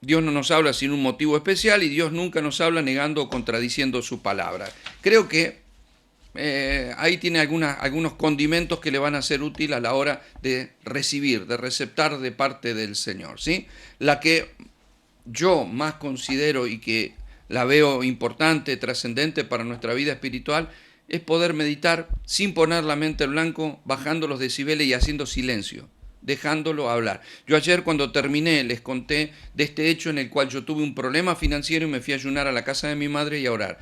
Dios no nos habla sin un motivo especial y Dios nunca nos habla negando o contradiciendo su palabra. Creo que ahí tiene algunos condimentos que le van a ser útiles a la hora de recibir, de receptar de parte del Señor, ¿sí? La que yo más considero y que la veo importante, trascendente para nuestra vida espiritual, es poder meditar sin poner la mente en blanco, bajando los decibeles y haciendo silencio, dejándolo hablar. Yo ayer cuando terminé les conté de este hecho en el cual yo tuve un problema financiero y me fui a ayunar a la casa de mi madre y a orar.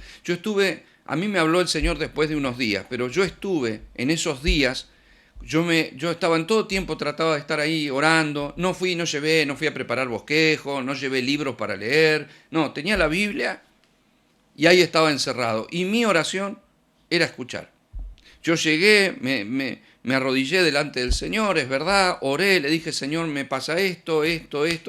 A mí me habló el Señor después de unos días, pero yo estuve en esos días, yo estaba en todo tiempo, trataba de estar ahí orando, no fui a preparar bosquejo, no llevé libros para leer, no, tenía la Biblia y ahí estaba encerrado. Y mi oración era escuchar. Yo llegué, me arrodillé delante del Señor, es verdad, oré, le dije, Señor, me pasa esto,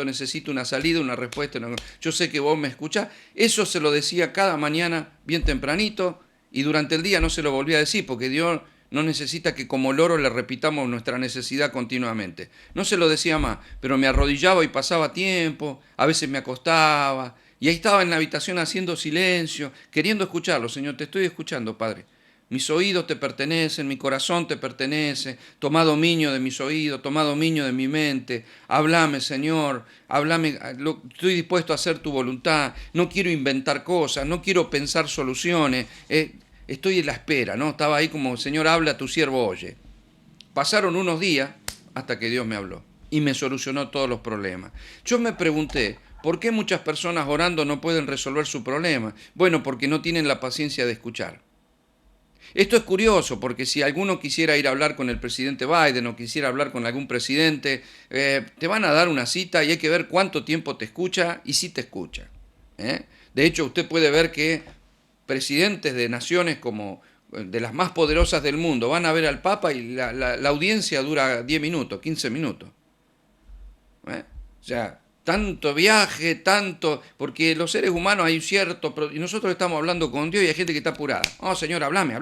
necesito una salida, una respuesta, yo sé que vos me escuchás. Eso se lo decía cada mañana, bien tempranito, y durante el día no se lo volví a decir, porque Dios no necesita que como loro le repitamos nuestra necesidad continuamente. No se lo decía más, pero me arrodillaba y pasaba tiempo, a veces me acostaba, y ahí estaba en la habitación haciendo silencio, queriendo escucharlo. Señor, te estoy escuchando, Padre. Mis oídos te pertenecen, mi corazón te pertenece, toma dominio de mis oídos, toma dominio de mi mente, háblame, Señor, háblame, estoy dispuesto a hacer tu voluntad, no quiero inventar cosas, no quiero pensar soluciones, estoy en la espera, ¿no? Estaba ahí como, Señor, habla, tu siervo oye. Pasaron unos días hasta que Dios me habló y me solucionó todos los problemas. Yo me pregunté, ¿por qué muchas personas orando no pueden resolver su problema? Bueno, porque no tienen la paciencia de escuchar. Esto es curioso porque si alguno quisiera ir a hablar con el presidente Biden o quisiera hablar con algún presidente, te van a dar una cita y hay que ver cuánto tiempo te escucha y si te escucha. De hecho, usted puede ver que presidentes de naciones como de las más poderosas del mundo van a ver al Papa y la audiencia dura 10 minutos, 15 minutos. O sea, tanto viaje, tanto, porque los seres humanos hay un cierto, y nosotros estamos hablando con Dios y hay gente que está apurada. Oh, Señor, háblame.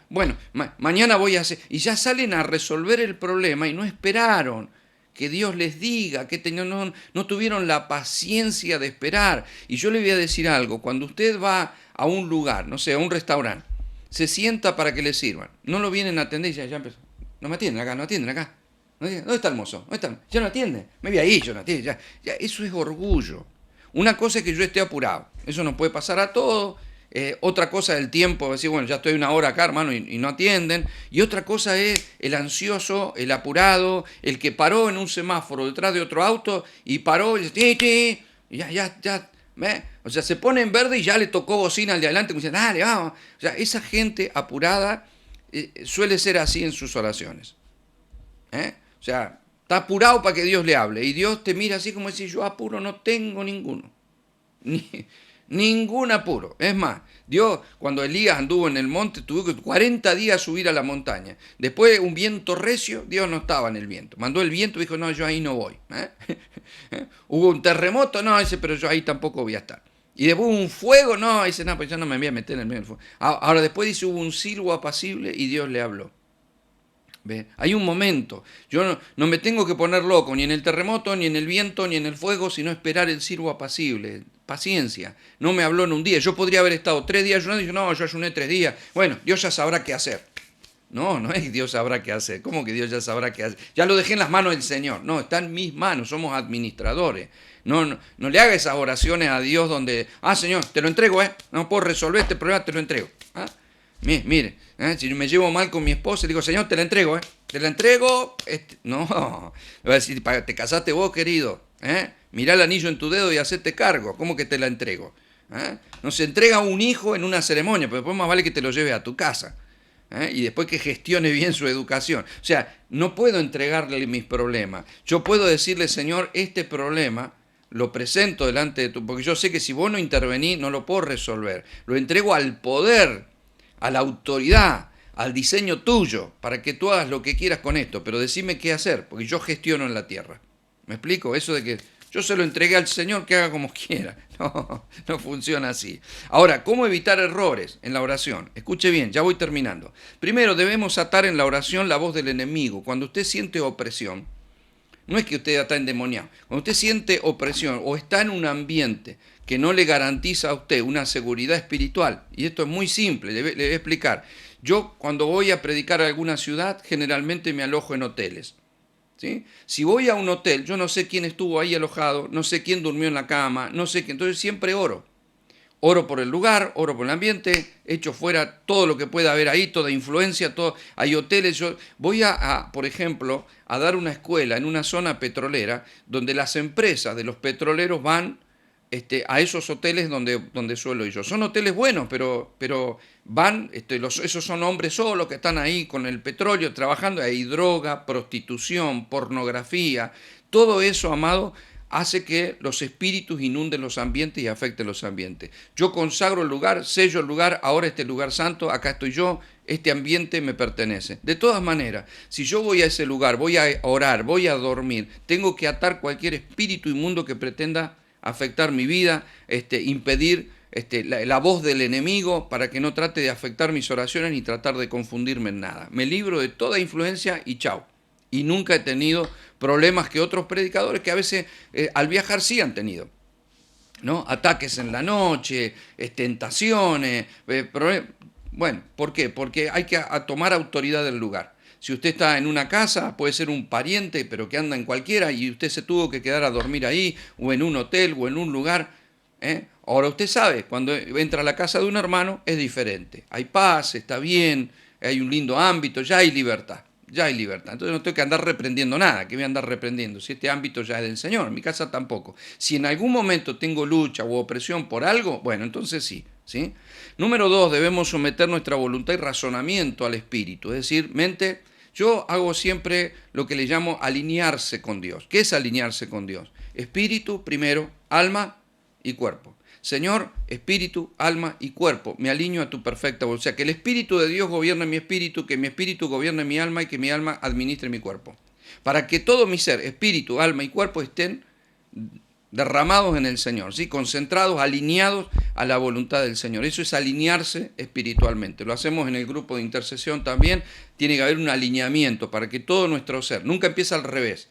Bueno, mañana voy a hacer, y ya salen a resolver el problema y no esperaron que Dios les diga, que no tuvieron la paciencia de esperar. Y yo le voy a decir algo, cuando usted va a un lugar, no sé, a un restaurante, se sienta para que le sirvan, no lo vienen a atender y ya empezó. No me atienden acá, no atienden acá. ¿Dónde está el mozo? ¿Dónde está? Ya no atiende. Me voy ahí, yo no atiende. Ya. Eso es orgullo. Una cosa es que yo esté apurado. Eso nos puede pasar a todos. Otra cosa es el tiempo. Decir, bueno, ya estoy una hora acá, hermano, y no atienden. Y otra cosa es el ansioso, el apurado, el que paró en un semáforo detrás de otro auto y paró y dice, y ya. O sea, se pone en verde y ya le tocó bocina al de adelante. Como dice, dale, vamos. O sea, esa gente apurada suele ser así en sus oraciones. O sea, está apurado para que Dios le hable. Y Dios te mira así como decir, yo apuro no tengo ninguno. Ningún apuro. Es más, Dios, cuando Elías anduvo en el monte, tuvo que 40 días subir a la montaña. Después un viento recio, Dios no estaba en el viento. Mandó el viento y dijo, no, yo ahí no voy. Hubo un terremoto, no, dice, pero yo ahí tampoco voy a estar. Y después hubo un fuego, no, dice, no, pues yo no me voy a meter en el medio del fuego. Ahora después dice, hubo un silbo apacible y Dios le habló. ¿Ve? Hay un momento. Yo no me tengo que poner loco ni en el terremoto, ni en el viento, ni en el fuego, sino esperar el silbo apacible. Paciencia. No me habló en un día. Yo podría haber estado 3 días ayunando y yo, no, yo ayuné 3 días. Bueno, Dios ya sabrá qué hacer. No es Dios sabrá qué hacer. ¿Cómo que Dios ya sabrá qué hacer? Ya lo dejé en las manos del Señor. No, está en mis manos. Somos administradores. No le haga esas oraciones a Dios donde, Señor, te lo entrego, no puedo resolver este problema, te lo entrego. Mire, si me llevo mal con mi esposa, le digo, Señor, te la entrego, te la entrego. No, le va a decir, te casaste vos, querido, mirá el anillo en tu dedo y hacete cargo. ¿Cómo que te la entrego? No se entrega a un hijo en una ceremonia, pero después más vale que te lo lleves a tu casa. Y después que gestione bien su educación. O sea, no puedo entregarle mis problemas. Yo puedo decirle, Señor, este problema lo presento delante de tu, porque yo sé que si vos no intervenís no lo puedo resolver. Lo entrego al poder, a la autoridad, al diseño tuyo, para que tú hagas lo que quieras con esto, pero decime qué hacer, porque yo gestiono en la tierra. ¿Me explico? Eso de que yo se lo entregué al Señor, que haga como quiera. No funciona así. Ahora, ¿cómo evitar errores en la oración? Escuche bien, ya voy terminando. Primero, debemos atar en la oración la voz del enemigo. Cuando usted siente opresión, no es que usted está endemoniado. Cuando usted siente opresión o está en un ambiente que no le garantiza a usted una seguridad espiritual, y esto es muy simple, le voy a explicar. Yo cuando voy a predicar a alguna ciudad, generalmente me alojo en hoteles. ¿Sí? Si voy a un hotel, yo no sé quién estuvo ahí alojado, no sé quién durmió en la cama, no sé quién, entonces siempre oro. Oro por el lugar, oro por el ambiente, echo fuera todo lo que pueda haber ahí, toda influencia, todo. Hay hoteles, yo voy por ejemplo, a dar una escuela en una zona petrolera donde las empresas de los petroleros van a esos hoteles donde suelo ir yo. Son hoteles buenos, pero van, esos son hombres solos que están ahí con el petróleo trabajando. Hay droga, prostitución, pornografía, todo eso, amado, hace que los espíritus inunden los ambientes y afecten los ambientes. Yo consagro el lugar, sello el lugar, ahora este lugar santo, acá estoy yo, este ambiente me pertenece. De todas maneras, si yo voy a ese lugar, voy a orar, voy a dormir, tengo que atar cualquier espíritu inmundo que pretenda afectar mi vida, impedir la voz del enemigo para que no trate de afectar mis oraciones ni tratar de confundirme en nada. Me libro de toda influencia y chao. Y nunca he tenido problemas que otros predicadores que a veces al viajar sí han tenido, ¿no? Ataques en la noche, tentaciones, bueno, ¿por qué? Porque hay que tomar autoridad del lugar. Si usted está en una casa, puede ser un pariente, pero que anda en cualquiera, y usted se tuvo que quedar a dormir ahí, o en un hotel, o en un lugar. Ahora usted sabe, cuando entra a la casa de un hermano, es diferente. Hay paz, está bien, hay un lindo ámbito, ya hay libertad. Ya hay libertad. Entonces no tengo que andar reprendiendo nada. ¿Qué voy a andar reprendiendo? Si este ámbito ya es del Señor, en mi casa tampoco. Si en algún momento tengo lucha o opresión por algo, bueno, entonces sí. ¿Sí? Número 2, debemos someter nuestra voluntad y razonamiento al Espíritu. Es decir, mente, yo hago siempre lo que le llamo alinearse con Dios. ¿Qué es alinearse con Dios? Espíritu primero, alma y cuerpo. Señor, espíritu, alma y cuerpo, me alineo a tu perfecta voluntad. O sea, que el Espíritu de Dios gobierne mi espíritu, que mi espíritu gobierne mi alma y que mi alma administre mi cuerpo. Para que todo mi ser, espíritu, alma y cuerpo estén derramados en el Señor, ¿sí? Concentrados, alineados a la voluntad del Señor. Eso es alinearse espiritualmente. Lo hacemos en el grupo de intercesión también. Tiene que haber un alineamiento para que todo nuestro ser, nunca empieza al revés.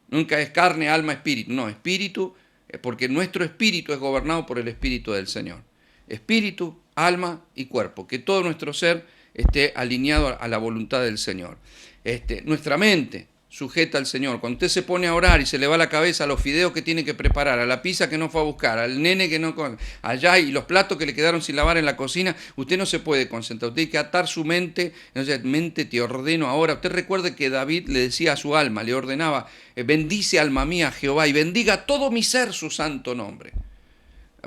Nunca es carne, alma, espíritu. No, espíritu, porque nuestro espíritu es gobernado por el Espíritu del Señor. Espíritu, alma y cuerpo. Que todo nuestro ser esté alineado a la voluntad del Señor. Nuestra mente sujeta al Señor. Cuando usted se pone a orar y se le va la cabeza a los fideos que tiene que preparar, a la pizza que no fue a buscar, al nene que no allá y los platos que le quedaron sin lavar en la cocina, usted no se puede concentrar. Usted tiene que atar su mente. Entonces, mente, te ordeno ahora. Usted recuerde que David le decía a su alma, le ordenaba, bendice alma mía a Jehová y bendiga todo mi ser su santo nombre.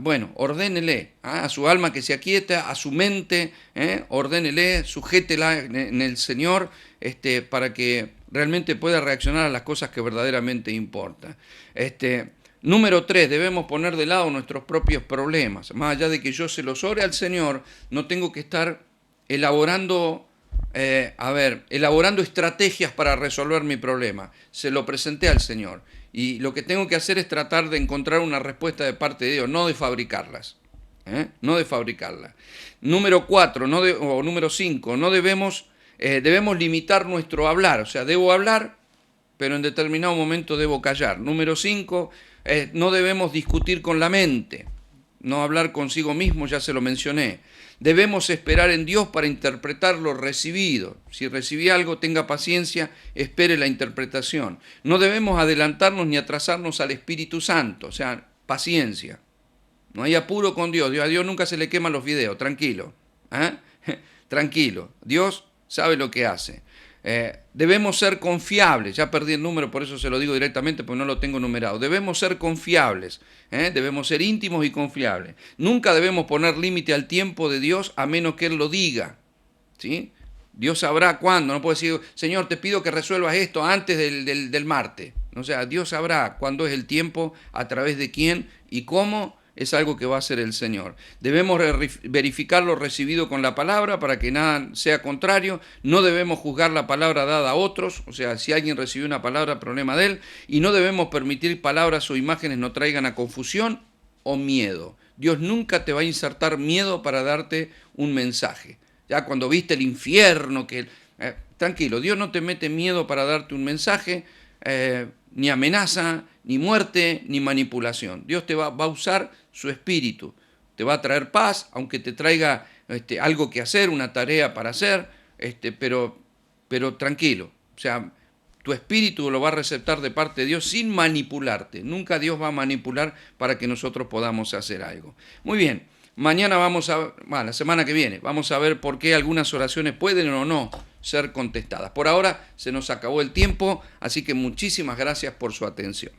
Bueno, ordénele a su alma que se aquieta, a su mente, ordénele, sujétela en el Señor, para que realmente pueda reaccionar a las cosas que verdaderamente importan. Número 3, debemos poner de lado nuestros propios problemas. Más allá de que yo se los ore al Señor, no tengo que estar elaborando estrategias para resolver mi problema. Se lo presenté al Señor. Y lo que tengo que hacer es tratar de encontrar una respuesta de parte de Dios, no de fabricarlas. No de fabricarlas. Número 4, o número 5, no debemos limitar nuestro hablar. O sea, debo hablar, pero en determinado momento debo callar. Número 5, no debemos discutir con la mente. No hablar consigo mismo, ya se lo mencioné. Debemos esperar en Dios para interpretar lo recibido. Si recibí algo, tenga paciencia, espere la interpretación. No debemos adelantarnos ni atrasarnos al Espíritu Santo, o sea, paciencia. No hay apuro con Dios. A Dios nunca se le queman los videos, tranquilo. Tranquilo, Dios sabe lo que hace. Debemos ser confiables, ya perdí el número, por eso se lo digo directamente, porque no lo tengo numerado. Debemos ser confiables, debemos ser íntimos y confiables. Nunca debemos poner límite al tiempo de Dios a menos que Él lo diga, ¿sí? Dios sabrá cuándo, no puede decir, Señor, te pido que resuelvas esto antes del martes. O sea, Dios sabrá cuándo es el tiempo, a través de quién y cómo. Es algo que va a hacer el Señor. Debemos verificar lo recibido con la palabra para que nada sea contrario. No debemos juzgar la palabra dada a otros. O sea, si alguien recibió una palabra, problema de él. Y no debemos permitir palabras o imágenes no traigan a confusión o miedo. Dios nunca te va a insertar miedo para darte un mensaje. Ya cuando viste el infierno, tranquilo, Dios no te mete miedo para darte un mensaje, ni amenaza, ni muerte, ni manipulación. Dios te va a usar su espíritu. Te va a traer paz, aunque te traiga algo que hacer, una tarea para hacer, pero tranquilo. O sea, tu espíritu lo va a receptar de parte de Dios sin manipularte. Nunca Dios va a manipular para que nosotros podamos hacer algo. Muy bien, mañana la semana que viene, vamos a ver por qué algunas oraciones pueden o no ser contestadas. Por ahora se nos acabó el tiempo, así que muchísimas gracias por su atención.